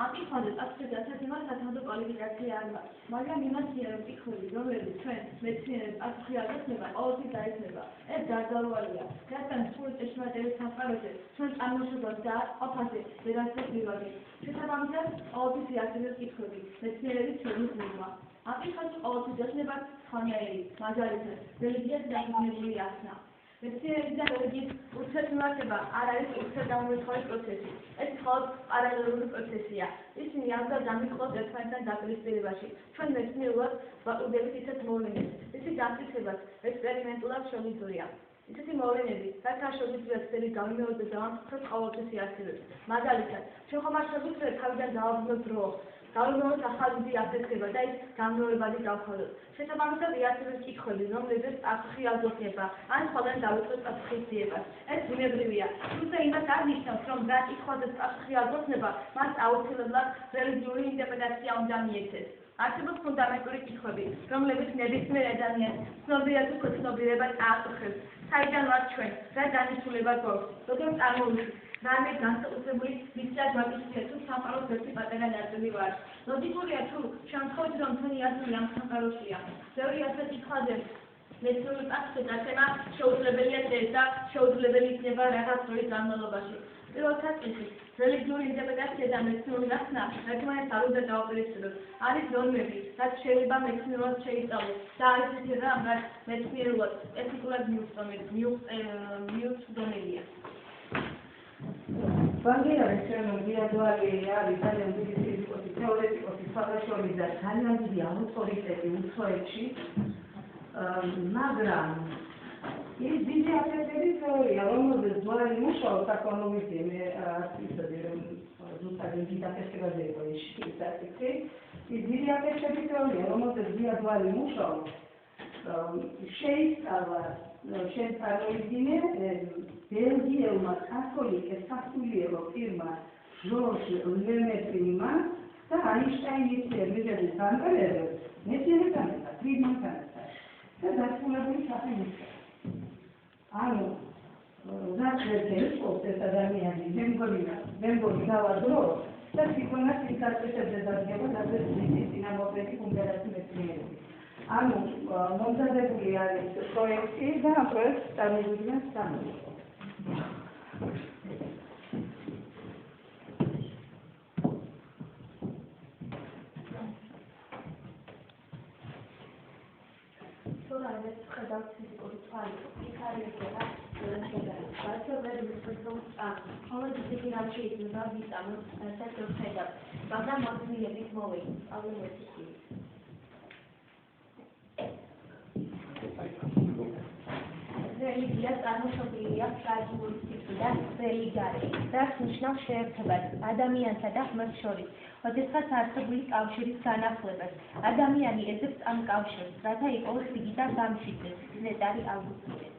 ამ კითხვაზე პასუხი ასეთიმად სათანადო კვალიფიკაცია არ მაქვს, მაგრამ იმას ვფიქრობ, რომლებიც ჩვენ მეცნიერებს პასუხი არ გეცნება, ყოველთვის დაეცნება. ეს გარდაუვალია, რადგან სრული ჭეშმარიტების სამყაროზე ჩვენ წარმოშობას და ყოფაზე ვერასდროს მივაგებთ. შესაბამისად, ყოველთვის იარსებებს კითხვები, მეცნიერების ჩვენი გულმა. ამ კითხვას ყოველთვის ეცნებათ სხვანაირი, მაგალითად, რელიგიას დაფუძნებული ახსნა. მეცნიერებიდან რელიგიის ურთიერთმემართება არ არის ურთიერთდამოუკიდებელი პროცესი. ეს მხოლოდ პარალელური პროცესია. ისინი ამგვარ დამიხილოთ ერთმანეთთან დაპირისპირებაში. ჩვენ მეცნიერულად ვაყურდებით ისეთ მოვლენებს, რითი დამტკიცებაც ექსპერიმენტულად შეუძლიათ. ისეთი მოვლენები, რაც არ შეუძლია ცდები გამიმეორდეს და დავამტკიცოთ ყოველთვის იარსებებს. მაგალითად, ჩვენ ხომ არ შეგვიძლია თავიდან დავაბრუნოთ დრო, გავიმეოროთ ახალი დიდი აფეთქება და ის გამრავლებადი გავხადოთ. შესაბამისად იარსებებს კითხვები, რომლებზეც პასუხი აღგვექნება, ან სხვადასხვა დავიწყოთ პასუხის ძიებას. ეს ბუნებრივია. თუმცა იმას არ ნიშნავს, რომ რა კითხვაზეც პასუხი აღგვექნება, მას აუცილებლად რელიგიური ინტერპრეტაცია უნდა მიეცეს. არსებობს ფუნდამენტური კითხვები, რომლებიც ნებისმიერ ადამიანს ცნობიერად თუ ცნობიერებას ააწუხებს. საიდან ვართ ჩვენ, რა განსხვავება გვაქვს, როგორ წარმოვიდგინოთ, რამე განსაკუთრებული მისია გვაკისრია თუ სამყაროს ერთი პატარა ნაწილი ვართ. ლოგიკურია თუ შემთხვევით რომ თქვენი აზრი ამ სამყაროშია. ბევრი ასეთი კითხვაზე მეცნიერული პასუხის დაცემა შეუძლებელია და შეუძლებელი იქნება რაღაც დროის განმავლობაში. პირველ საწყისში რელიგიური ინტერპრეტაცია და მეცნიერული გახსნა ერთმანეთს არ უნდა დავაპირისპიროთ. არის ნორმები, რაც შეიძლება მეცნიერულად შეისწავლოს და არის ისეთი რამ, რაც მეცნიერულად ეთიკურად მიუწვდომელია. ბანგელადეს შემოგვიადვალი არის ძალიან დიდი ფიზიკოსი, თეორეტიკოსი, სხვადასხვაგვარი და ძალიან დიდი ავტორიტეტი უცხოეთში, მაგრამ ის დიდი აფეთქების თეორია, რომელზეც ბოლანი მუშაობს ეკონომისტი, მე ისეთი რომ ზუსტად დიდი აფეთქებაზე იყო ის საკითხი, ის დიდი აფეთქების თეორია, რომელზეც ბიადვალი მუშაობს, შეისწავლა შემთხვევით ბელგიელმა კათოლიკ სასულიერო პირმა ჟორჟ ლემეტრიმმა და აინშტაინის მიზეზის განყარებას მეცნიერებთან ერთად, ფრიდმანთან ერთად და დასრულებული სახე მისცა. ანუ რაც ერთეულს ეს ადამიანი მე მგონი დავადრო და თვითონაც ის გაწესებდა დადგება დადეთ მისი წინამორბედი უნგრეთის მეცნიერები. ანუ მომზადებული არის პროექტი და ამ პროექტს წარმოგვიდგენს სამუშაო. Solamente ხედავთ ფიზიკური თვალით, იქ არის ეგრე შეიძლება. ბაზარები ვისწავლოთ ამ. ყოველ ისეთი რამ შეიძლება ვიტანოთ, რასაც ხედავთ. მაგრამ მოძიებით მოვედი. ალმოთი. რელიგია წარმოშობილია ტრადიციული სიტყვიდან რელიგარი, რაც ნიშნავს შეერთებას ადამიანსა და ღმერთს შორის, როდესაც არსებული კავშირის განახლებას. ადამიანი ეძებს ამ კავშირს, რათა იყოს დიდი და გამშვიდე, ნეტარი აუცილებელი.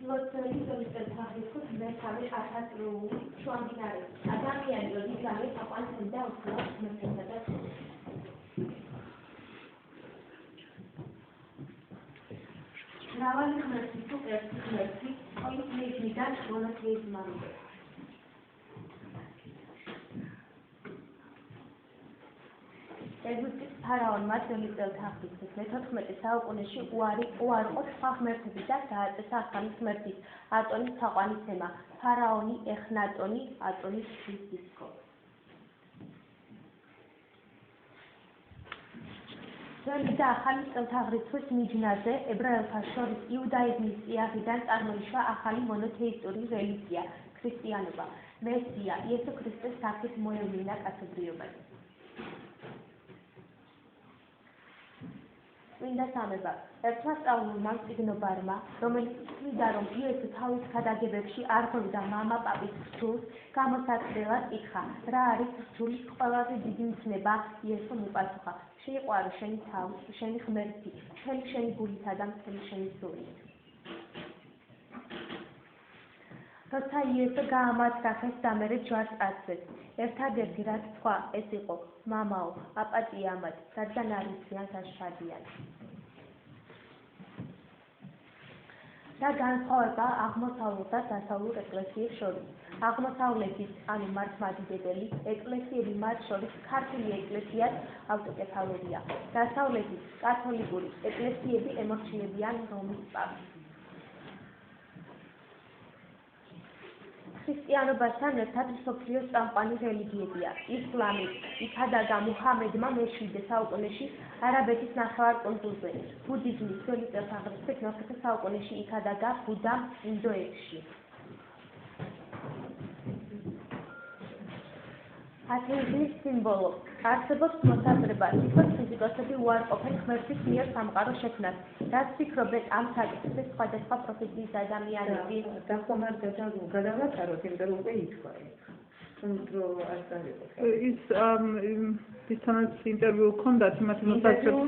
ლოცვების წელთაღრიცხვით მერქალი ათასწლეული შუამდინარეთი. ადამიანი როდის არის აყვანილი და უსწავლოს ღმერთსა და მრავალი ღმერთი თუ ერთი ღმერთი, ყოველი მიზნიდან მონათლიის მამზე. ეგვიპტის ფარაონმა ძველი წელთაღრიცხვით მე-14 საუკუნეში უარყო სხვა ღმერთები და დააწესა ახალი ღმერთის ატონის თაყვანისცემა, ფარაონი ეხნატონი ატონის შვილს ისქო. ძველი და ახალი წელთაღრიცხვის მიჯნაზე ებრაელთა შორის იუდაიზმის წიაღიდან წარმოიშვა ახალი მონოთეისტური რელიგია ქრისტიანობა. მესია იესო ქრისტეს სახით მოევლინა კაცობრიობაზე. წმინდა სამება ერთმა სწავლულმა მწიგნობარმა, რომელიც იცვლიდა, რომ იესო თავის ქადაგებებში არ ღვევდა მამა პაპის რჯულს, გამოსაცდელად იკითხა, რა არის რჯულის ყველაზე დიდი მცნება? იესომ უპასუხა, შეიყვარო შენი თავი, შენი ღმერთი, მთელი შენი გულითა და მთელი შენი სულით. როცა იესო გაამართლა ხეს და მერე ჯვარს აცვეს, ერთადერთი რაც თქვა, ეს იყო, მამაო, აპატია მათ, რადგან არ იციან საშფადიან. და განსხვავება აღმოსავლურ და დასავლურ ეკლესიებს შორის. აღმოსავლეთის, ანუ მართლმადიდებელი ეკლესიები მათ შორის ქართული ეკლესიაც ავტოკეფალურია. დასავლეთის კათოლიკური ეკლესიები ემორჩილებიან რომის პაპს. ქრისტიანობასთან ერთად მსოფლიოს წამყვანი რელიგიებია. ისლამი იქადაგა მუჰამედმა მე-7 საუკუნეში არაბეთის ნახევარკუნძულზე. ბუდიზმის ძველი წელთაღრიცხვით მე-5 საუკუნეში იქადაგა ბუდამ ინდოეთში. ათეიზმის სიმბოლო. არსებობს მოსაზრება, თითქოს ფიზიკოსები უარყოფენ ღმერთის მიერ სამყარო შექმნას. რაც ფიქრობენ ამ საკითხზე სხვადასხვა პროფესიის ადამიანები? დახომარ გადავატაროთ, იმიტომ რომ უკვე ითქვა. ისთანაც ინტერვიუ ჰქონდათ იმათი მოსაზრება.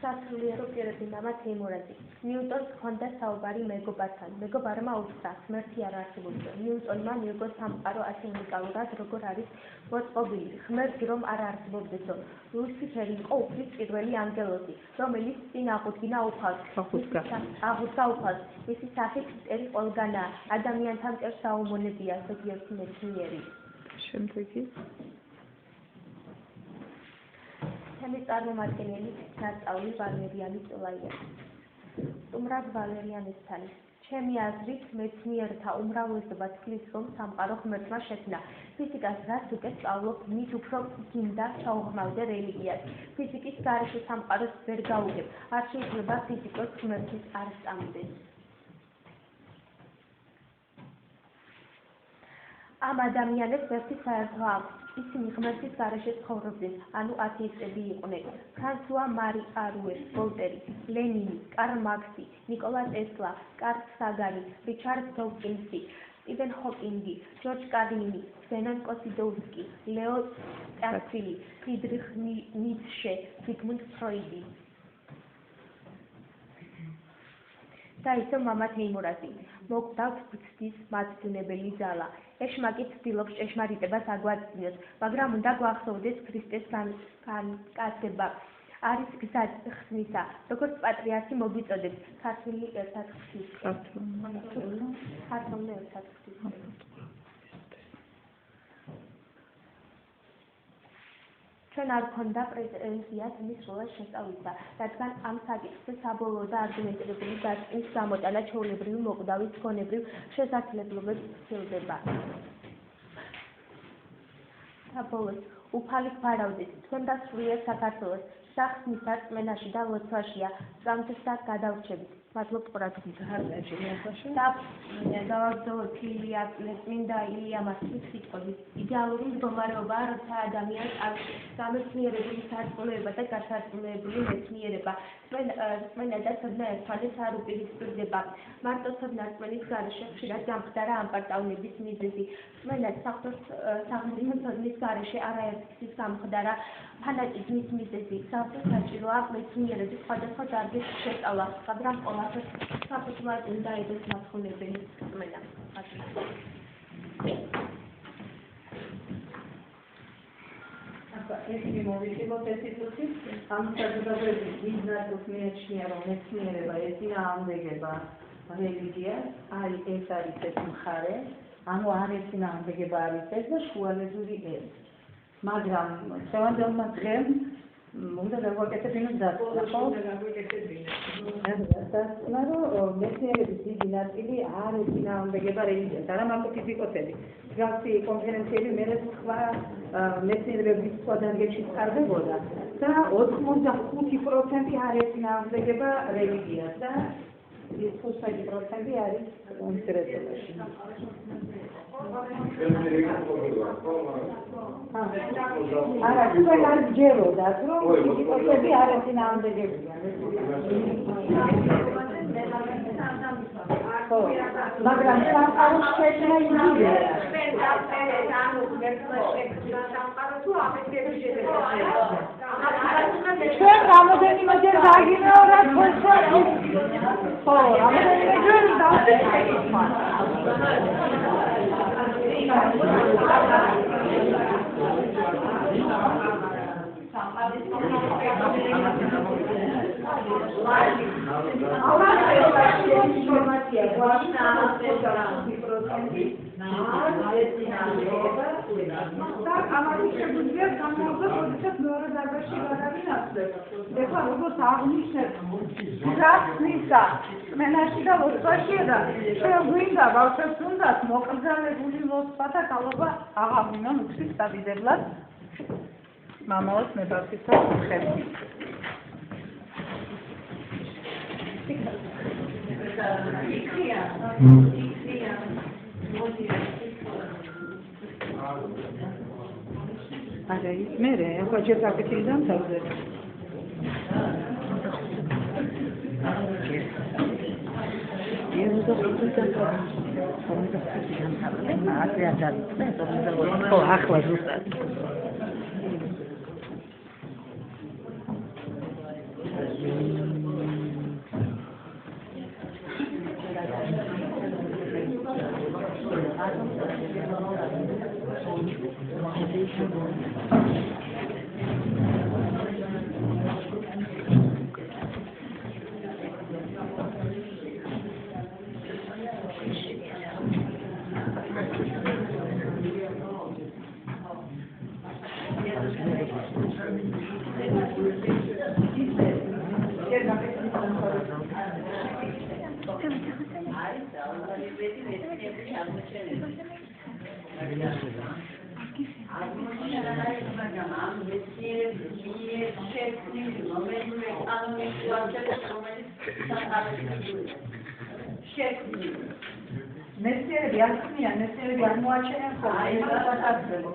სასულიერო პირები მამა თეიმურაზი. ნიუტონს ჰქონდა საუბარი მეგობართან. მეგობარმა უთხრა, ღმერთი არ არსებობდა. ნიუტონმა მიიღო სამყარო ასე უნიკალურად, როგორ არის მოწყობილი. ღმერთი რომ არ არსებობდესო. ლუსიფერი იყო უფლის პირველი ანგელოზი, რომელიც წინ აღუდგა უფალს. მისი სახით მტერი ყველგანაა. ადამიანთა მტერს აუმონებია ზოგიერთი მეცნიერი. შემდეგი თემის წარმომადგენელი ნასწავლი ვალერიანი წილაია. სტუმრად ვალერიანესთან. ჩემი აზრით, მეცნიერთა უმრავლესობა თვლის, რომ სამყარო ღმერთმა შექმნა. ფიზიკას რაც უკვე სწავლობ, მით უფრო გინდა ჩაუღრმავდე რელიგიას. ფიზიკის გარეშე სამყაროს ვერ გაუგებ. არ შეიძლება ფიზიკოს ღმერთის არ სწამდეს. ამ ადამიანებს ერთი საერთო აქვს. ისინი ღმერთის გარეშე ცხოვრობდნენ, ანუ ათეისტები იყვნენ. ფრანსუა მარი არუე, ვოლტერი, ლენინი, კარლ მარქსი, ნიკოლა ტესლა, კარლ საგანი, რიჩარდ დოუკინსი, სტივენ ჰოკინგი, ჯორჯ კარლინი, ზენონ კოსიდოვსკი, ლეო ტროცკი, ფრიდრიხ ницше, ზიგმუნდ ფროიდი. და ისე მამა თეიმურაზი. მოგდავთ ბუცდის მათბუნებელი ძალა. ეშმაკი ცდილობს ჭეშმარიტებას აგვაწმინოს, მაგრამ უნდა გვახსოვდეს ქრისტეს განკაცება. არის გზა ხსნისა, როგორც პატრიარქი მოგვიწოდებს, ქართული ერთად ხსნის. ქართული ერთად ხსნის. ჩვენ არ გქონდა პრეტენზია თემის სრულად შესწავლისა, რადგან ამ საკითხზე საბოლოო და არგუმენტირებული დასკვნის გამოტანა ჩვეულებრივი მოკვდავის გონებრივ შესაძლებლობებს ცდილდება. საბოლოოდ, უფალი გვარავდეს, თქვენ და სრულიად საქართველოს სახსნის სარწმენაში და ლოცვაშია, სწამთსა გადავრჩებით. მადლობ ყურადღებისთვის. დავაგრძელოთ წმინდა ილია მასლის სიტყვებით. იდეალური მდგომარეობაა, როცა ადამიანს აქვს სამეცნიერებული სარწმუნოება და გასარწმუნოებული მეცნიერება. რწმენა და ცოდნა ერთმანეთს არ უპირისპირდება. მარტო ცოდნა რწმენის გარეშე ხშირად გამხდარა ამპარტავნების მიზეზი. რწმენა საღვთო ცოდნის გარეშე არაერთგზის გამხდარა ფანატიზმის მიზეზი. საერთოდ საჭიროა მეცნიერების სხვადასხვა დარგის შესწავლა, მაგრამ ყველაფერს საფუძვლად უნდა ედოს მათხოვნებელი რწმენა. ეს მოვიხილოთ ეს სიტყვით, ამ საზოგადოების ბიზნესს მიაჩნია, რომ მეცნიერება ეწინააღმდეგება რელიგიას, აი ეს არის ეს მხარე, ანუ არ ეწინააღმდეგება არის ეს და შუალედური ეს. მაგრამ შევანდელმა დღემ უნდა გავაკეთებინოთ დაწესება, ხო? დაწესება, რომ მეცნიერების დიდი ნაწილი არ ეწინააღმდეგება რელიგიას, არა მარტო ფიზიკოსები. მსგავსი კონფერენციები მერე სხვა მეცნიერების სხვა დარგებში ტარდებოდა და 85% არ ეწინააღმდეგება რელიგიას და 5% არის უმცირესობაში. არა, თქვენ არ გჯეროდათ, რომ ფიზიკოსები არ ეწინააღმდეგებიან. მაგრამ სამყაროს შექმნა იგივეა. ჩვენ რამოდენიმეჯერ დაგინაურა თქვენსა. ხო, რამოდენიმეჯერ დავწერთ. ამაში შეგვიძლია გამოუძღოთ, როდესაც მეორე დარბაზში გადავინაცვლებ. ეხლა როგორც აღნიშნეთ, გასნისა სმენაში და ლოცვაშია და ჩვენ გვინდა ბავშვებს უნდათ მოკრძალებული ლოცვა და გალობა აღაღვინონ უცხის დადიდებლად მამაოს ნებართვისა ხერხით. Aga, mere, acum ce fac că dăm sau de? Eu nu știu cum să fac. Nu știu cum să fac. Asta e așa. O, acolo justa. მეცნიერები ახსნიან, მეცნიერები აღმოაჩენენ ხოლმე იმას გასაგებო.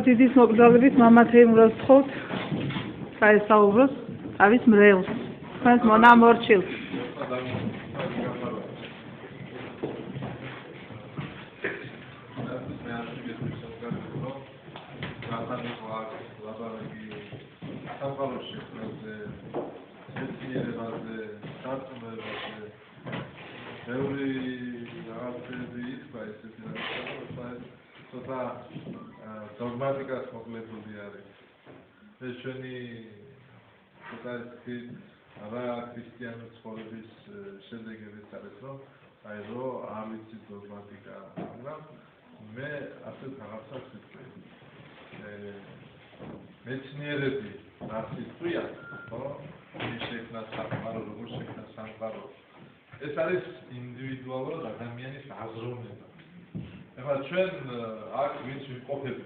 დიდის მოგზაურობით მამა თეიმურას თხოვთ, გაესაუბროს თავის მრევლს, თქვენს მონამორჩილს. დოგმატიკას მოკლებული არის. ეს ჩვენი ცოტა რა ქრისტიანული ცხოვრების შედეგებიც არის, რომ აი რომ არ ვიცი დოგმატიკა, მაგრამ მე ასე რაღაცას ვიტყვი. მეცნიერები რაც იტყვიან, ხო? ის შექმნა სამყარო, როგორ შექმნა სამყარო. ეს არის ინდივიდუალურად ადამიანის აზროვნება. ეხლა ჩვენ აქ ვინც ვიმყოფებით,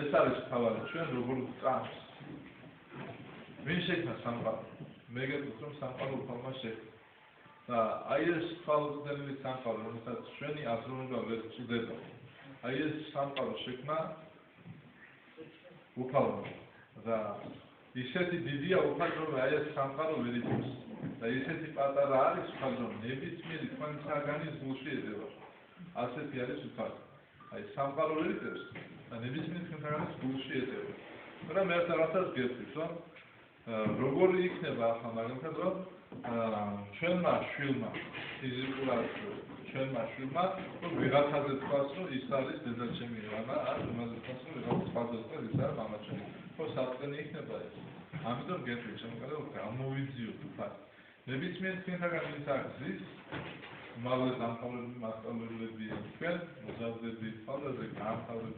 ეს არის თავარი, ჩვენ როგორ ვწამს. ვინ შექმნა სამყარო? მე გეტყვით, რომ სამყარო უფალმა შექმნა. და აი ეს თვალუწვდენელი სამყარო, რომელსაც ჩვენი აზროვნება ვერ ვწვდება. აი ეს სამყარო შექმნა უფალმა. და ისეთი დიდია უფალი, რომ აი ეს სამყარო ვერ იწევს. და ისეთი პატარა არის უფალი, რომ ნებისმიერი თქვენი საგანის გულში ედება. ასეთი არის უფალი. აი სამყარო ვერ იწევს და ნებისმიერი თქვენი საგანის გულში ედება. მაგრამ მე რაღაცას გეტყვით, რომ როგორი იქნება ახლა მაგალითად, რომ ჩვენმა შვილმა ფიზიკურად ჩვენმა შვილმა რომ ვიღაცაზე თქვას, რომ ის არის დედაჩემი რანა, ან იმაზე თქვას, რომ ვიღაცა სხვაზე თქვას, ის არის მამაჩემი. ხო, საწყენი იქნება ეს. ამიტომ გეტყვით, შემოგარეთ, გამოვიძიოთ უფალი. ნებისმიერი თქვენთაგან ის არის უმაღლეს დამთავრებული მასწავლებლები თქვენ, მოზარდებით, ხალხზე გაამთავრეთ,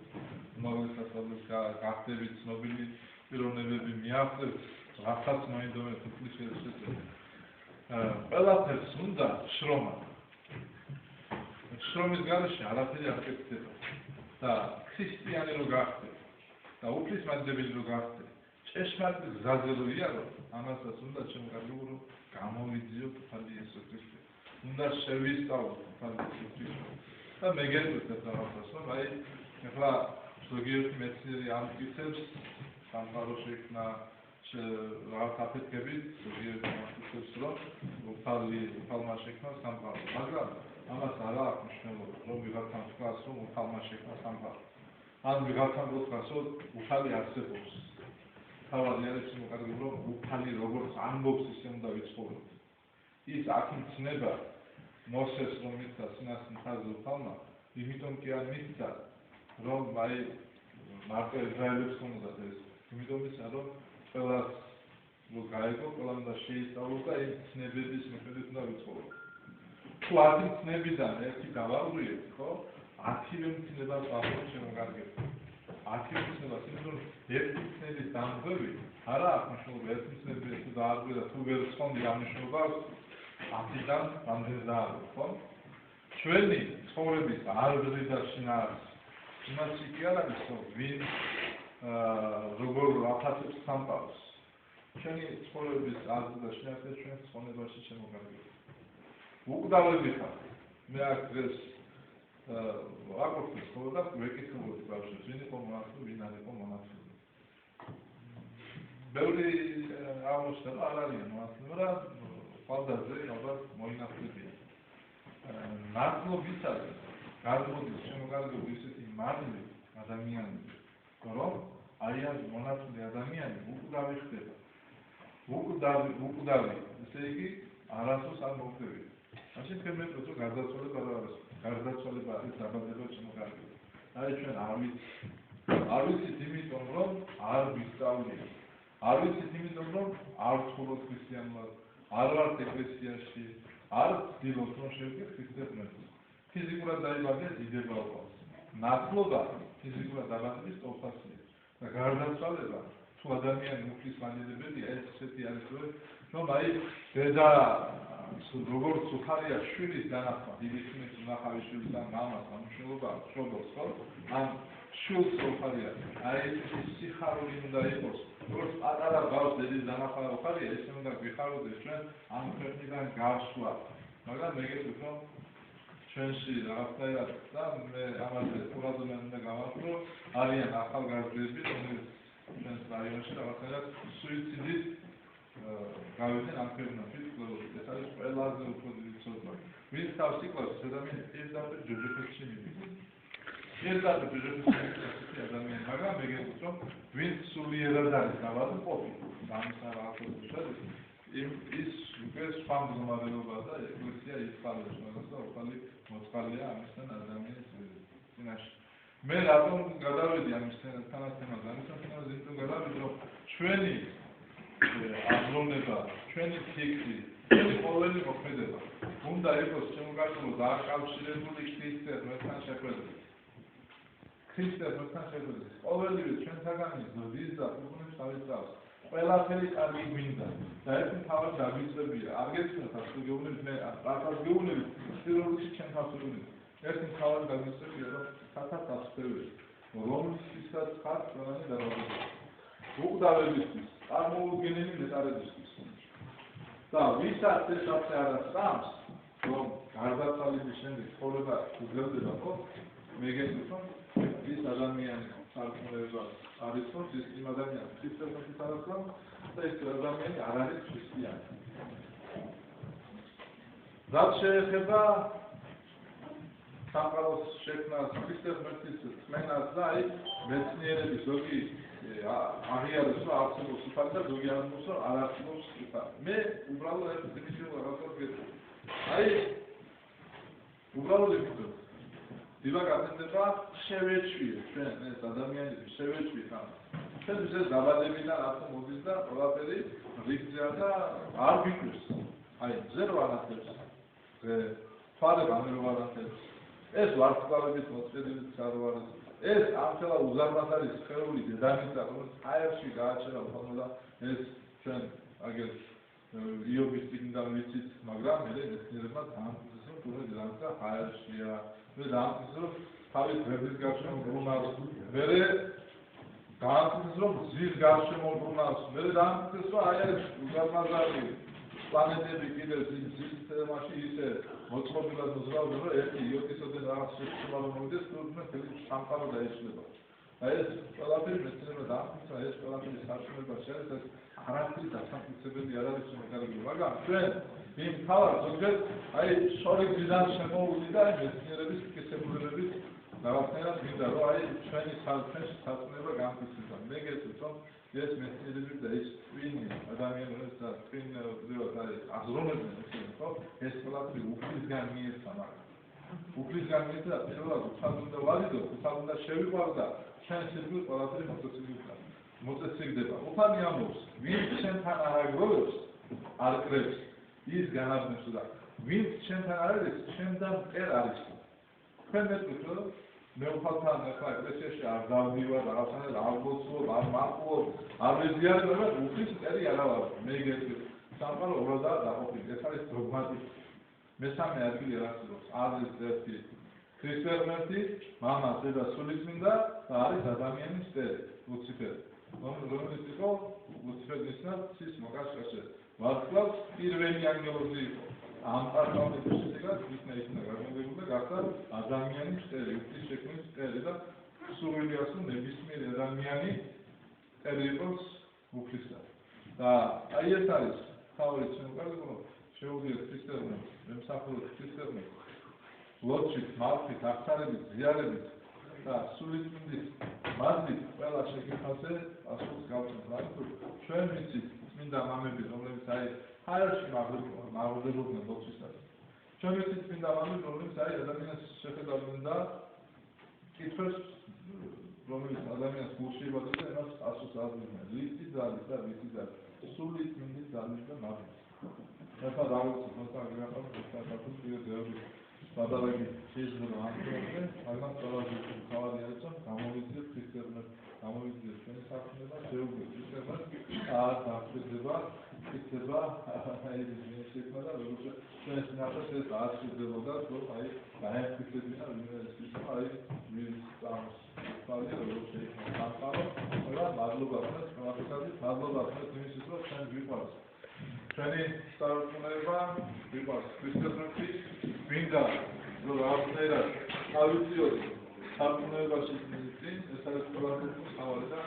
უმაღლეს სასწავლებელს გახდებით, ცნობილი პიროვნებები მიაღწევთ, რაღაცას მოინდომეთ უფლის შესაძლებლად. ყველაფერს უნდა შრომა. შრომის გარეშე არაფერი არ გექცევა. და ქრისტიანი რო გახდეთ და უფლის მადლებელი რო გახდეთ, ჭეშმარიტ გზაზე რო იაროთ, ამასაც უნდა შემოგარგებო, რომ გამოვიძიოთ უფალი იესო ქრისტე. უნდა შევისწავლოთ უფალი იესო ქრისტე. და მე გეტყვით ეს რაღაცას, რომ აი ეხლა ზოგიერთი მეცნიერი ამტკიცებს სამყარო შექმნა რაღაც აფეთქებით, ზოგიერთი ამტკიცებს, რომ უფალმა შექმნა სამყარო. მაგრამ ამას არ აქვს მნიშვნელობა, რომ ვიღაცამ თქვას, რომ უფალმა შექმნა სამყარო. ან ვიღაცამ თქვას, რომ უფალი არსებობს. თავი არის შემოგარგებო, რომ უფალი როგორც ამბობს, ისე უნდა ვიცხოვროთ. ის აქ მცნება მოსეს რომ მისცა სინას მთაზე უფალმა, იმიტომ კი არ მისცა, რომ აი მარტო ებრაელებს ჰქონდათ ეს. იმიტომ მისცა, რომ ყველას რო გაიგო, ყველამ უნდა შეისწავლოს და იმ ცნებების მიხედვით უნდა ვიცხოვროთ. თუ 10 ცნებიდან ერთი დავაუბრიეთ, ხო? 10-ვე მცნებას ვახდენთ შემოგარგებო. 10-ვე მცნებას, იმიტომ რომ ერთი ცნების დამხვევი არა აქვს მნიშვნელობა, ერთი ცნების თუ დააბრუნდა და თუ ვერ სწონდი ამ მნიშვნელობას 10-დან რამდენს დააბრუნდა, ხო? ჩვენი ცხოვრების აზრი და შინაარსი. იმას კი არ არის, რომ ვინ როგორ აფასებს სამყაროს. ჩვენი ცხოვრების აზრი და შინაარსი ჩვენ ცხოვრებაში შემოგარგებია. უკვდავები ხარ. მე აქ დღეს აკურთხეს ხოლმე და ვეკითხებოდი ბავშვებს, ვინ იყო მონათლი, ვინ არ იყო მონათლი. ბევრი აღმოჩნდა, არ არიან მონათლი, მაგრამ ხალხზე ალბათ მოინათლებიან. მართლობისას გადმოდის შემოგარგებო ისეთი მადლი ადამიანები, რომ აი ამ მონათლი ადამიანი უკვდავი ხდება. უკვდავი, ესე იგი არასოს არ მოხდება. მაშინ თქვენ მეტყვით, რომ გარდაცვალება რა არის? გარდაცვალება არის დაბადება შემოგარგებო. აი ჩვენ არ ვიცით იმიტომ, რომ არ ვისწავლით. არ ვიცით იმიტომ, რომ არ ვცხოვრობთ ქრისტიანულად, არ ვართ ეკლესიაში, არ ვცდილობთ, რომ შევდგეთ ქრისტეს მეფეს. ფიზიკურად დაიბადეთ, იდება უფალს. ნათლობა ფიზიკურად დაბადების ტოლფასია. და გარდაცვალება, თუ ადამიანი უფლის მადიდებელია, ეს ისეთი არის, რომ აი დედა როგორც უხარია შვილის დანახვა, დიდი ხნის უნახავი შვილის ან მამას ამშელობა შობელს, ხო? ან შვილს უხარია, აი ეს სიხარული უნდა იყოს. როგორც პატარა ბავშვს დედის დანახვა უხარია, ესე უნდა გვიხაროდეს ჩვენ ამ ქვეყნიდან გასვლა. მაგრამ მე გეტყვით, რომ ჩვენში რაღაცნაირად და მე ამაზე ყურადღება უნდა გავაკეთო, არიან ახალგაზრდები, რომლებიც ჩვენს რაიონში რაღაცნაირად სუიციდით გავიდნენ ამ ქვეყნებში კვლევით. ეს არის ყველაზე უფრო დიდი ცოდვა. ვინც თავს იკლავს ადამიანს პირდაპირ ჯოჯოხეთში მიდის. პირდაპირ ჯოჯოხეთში მიდის ადამიანი, მაგრამ მეგეძებს რომ ვინც სულიერად არის დავალ ყოფი. გამსა რაღაცა შედის. ის უკვე სხვა მდგომარეობა და ეკლესია იხალებს მაგას და უხალი მოწყალია ამისთან ადამიანის წინაშე. მე რატომ გადავედი ამის თანასწორად ამისთან იმიტომ გადავედი რომ ჩვენი აზროვნება, ჩვენი ფიქრი, ჩვენი ყოველი მოქმედება უნდა იყოს შემოგარდნილ დააკავშირებული ქრისტიანებთან შეხვედრით. ქრისტიანებთან შეხვედრით. ყოველივე ჩვენთაგანი ზრდის და უგუნებს თავის თავს. ყველაფერი კარგი გვინდა და ეს თავად დაგვიწებია. არ გეცნოთ ასე გეუბნებით მე რატომ გეუბნებით პირველში ჩვენ თავს ვიგუნებთ. ერთი თავად დაგვიწებია რომ თათას ასწევი. რომლისთვისაც ხარ ყველანი დაგვაგებია. უყდავებისთვის, წარმოუდგენელი მეტარებისთვის. და ვისაც ეს ასე არ ასწამს, რომ გარდაცვალების შემდეგ ცხოვრება უძლებდება ხო? მეგეძებს რომ ის ადამიანი სარწმუნოება არის რომ ის იმ ადამიანს ქრისტიანობით არ ასწამს და ეს ადამიანი არ არის ქრისტიანი. რაც შეეხება სამყაროს შექმნას, ქრისტიანობის წმენას და აი მეცნიერების ზოგი აღიარებს რომ არსებობს უფალი და ზოგი ამბობს რომ არ არსებობს უფალი. მე უბრალოდ ერთ პრინციპულ რაღაცას გეტყვი. აი უბრალოდ ვიტყვი. დილა გასცდება შევეჩვიე ჩვენ ეს ადამიანები შევეჩვიეთ ამ. ჩვენთვის ეს დაბადებიდან რატომ მოდის და ყველაფერი რიგზეა და არ ვიკვირს. აი ზერო ანათებს. თვალე გამეროვა ანათებს. ეს ვარსკვლავების მოწედებით სარვარეს. ეს ამხელა უზარმაზ არის სხეული დედამიწა, რომელიც ჰაერში გააჩერა ხოლმე და ეს ჩვენ აგერ იობის წიგნიდან ვიცით, მაგრამ მე მეცნიერებმა დაამტკიცეს, რომ თუნდაც დედამიწა ჰაერშია. მე დაამტკიცეს, რომ თავის გვერდის გარშემო ბრუნავს. მე დაამტკიცეს, რომ გზის გარშემო ბრუნავს. მე დაამტკიცეს, რომ აი ეს უზარმაზარი პლანეტები კიდევ გზის სისტემაში ისე მოწყობილად მოზრალდება, რომ ერთი იოტისოდენ რაღაც შეცდომა რომ მოვიდეს, თურმე მთელი სამყარო დაეშლება. და ეს ყველაფერი მეცნიერებმა დაამტკიცა, ეს ყველაფერი სარწმუნოება შეერთ, არაფერი დასამტკიცებელი არ არის შემოგარებული, მაგრამ ჩვენ იმ თავად ზოგჯერ აი შორი გზიდან შემოვლი და აი მეცნიერების მტკიცებულებებით რაღაცნაირად მინდა რომ აი ჩვენი სარწმუნოება გამტკიცება. მე გეტყვით რომ ეს მეცნიერები და ეს twin ადამიანებს და twin არის აზროვნებენ ხო? ეს ყველაფერი უფლისგან მიეცა მაგრამ. უფლისგან მიეცა და პირველად უფალ უნდა ვარიდო, უფალ უნდა შევიყვარო და ჩვენ სირგულ ყველაფერი მოწესრიგდება. უფალი ამბობს, ვინც ჩვენთან არ აგროვებს, არ კრებს, ის განაგნებს და ვინც ჩვენთან არ არის, ჩვენთან მტერ არის. თქვენ მეტყვით რომ მე უფალთან ახლა ეკლესიაში არ დავდივარ, რაღაცნაირად არ ვოცულობ, არ მარტყუობ, არ ვეზიარებ, მაგრამ უფლის მტერი არა ვარ. მე გეტყვით, სამყარო ორადაა დაყოფილი, ეს არის დოგმატიკა. მესამე ადგილი რა არსებობს? არის ერთი ქრისტიანები, მამა, დედა, სულიწმინდა და არის ადამიანის მტერი, ლუციფერი. რომელიც იყო ლუციფერის ცის მოკავშირე. ვარსკვლავს პირველი ანგელოზი იყო. ამ პარტნიორების შესახებ იქნა განმეორებული და გახდა ადამიანის მტერი, უფლის შექმნის მტერი და სურვილი აქვს რომ ნებისმიერი ადამიანი მტერი იყოს უფლისგან. და აი ეს არის თავი შემოგარდნილ შეუძლიათ ქრისტიანებს, მემსახურეთ ქრისტიანებს, ლოცვით, მართვით, აღსარებით, ზიარებით და სულიწმინდის მადლით ყველა შეკითხვაზე პასუხს გავცემთ. რადგან ჩვენ ვიცით წმინდა მამები, რომლებიც აი ჰაერში მაღლდებოდნენ ლოცვისას. ჩვენ ვიცით წმინდა მამები, რომლებიც აი ადამიანს შეხედავდნენ და კითხვებს, რომელიც ადამიანს გულში იბადებდა, იმას პასუხს აძლევდნენ. ლიცი ძალის და ვიცი ძალის, სულიწმინდის ძალის და მადლის. ახლა დავუცით, მოხდა გრაფიკი პირველი სადავები შეიძლება ამბობენ, მაგრამ ყველაზე თავი არის რომ გამოვიძიეთ ქრისტიანებს, გამოვიძიეთ ჩვენი საქმეება, შეუძლია ქრისტიანებს არ დაფიდება, იქნება აი ეს შექმნა და როგორც ჩვენს ნახეს ეს აღსრულდებოდა, რომ აი დაემკვიდრებინა უნივერსიტეტი, აი მის წამს ფალი როგორც შექმნა სამყარო, და მადლობა თქვენ ყველაფერთვის, მადლობა თქვენ იმისთვის, რომ ჩვენ ვიყვარს. ჩვენი სარწმუნოება ვიყვარს ქრისტიანები, ვინდა რომ რაღაცნაირად ავიწიოთ სარწმუნოებაში წინ, ეს არის ყველაფერთვის თავი და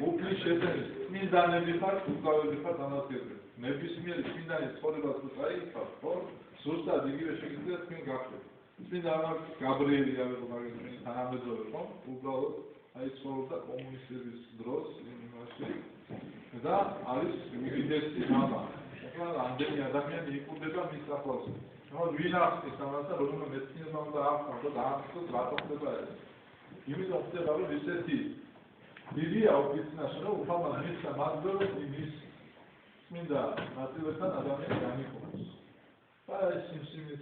უფლის შეძენის წმინდანები ხართ, უკავები ხართ ამას გეტყვით. ნებისმიერი წმინდანის ცხოვრებას თუ წაიკითხავთ, ხო? ზუსტად იგივე შეგიძლიათ თქვენ გახდეთ. წმინდა გაბრიელი არის ჩვენი თანამედროვე, ხო? უბრალოდ აი ცხოვრობდა კომუნისტების დროს იმაში და არის უდიდესი მამა. ახლა რამდენი ადამიანი იკურდება მის საფლავზე. ახლა ვინ ახსნის ამას და რომელმა მეცნიერმა უნდა ახსნას და დაახსნას რატო ხდება ეს. იმიტომ ხდება რომ ისეთი დიდია ოფიცნაში რომ უფალმა მისცა მაგდროს იმის წმინდა ნაწილებთან ადამიანი განიხილოს. და ეს სიმსივნის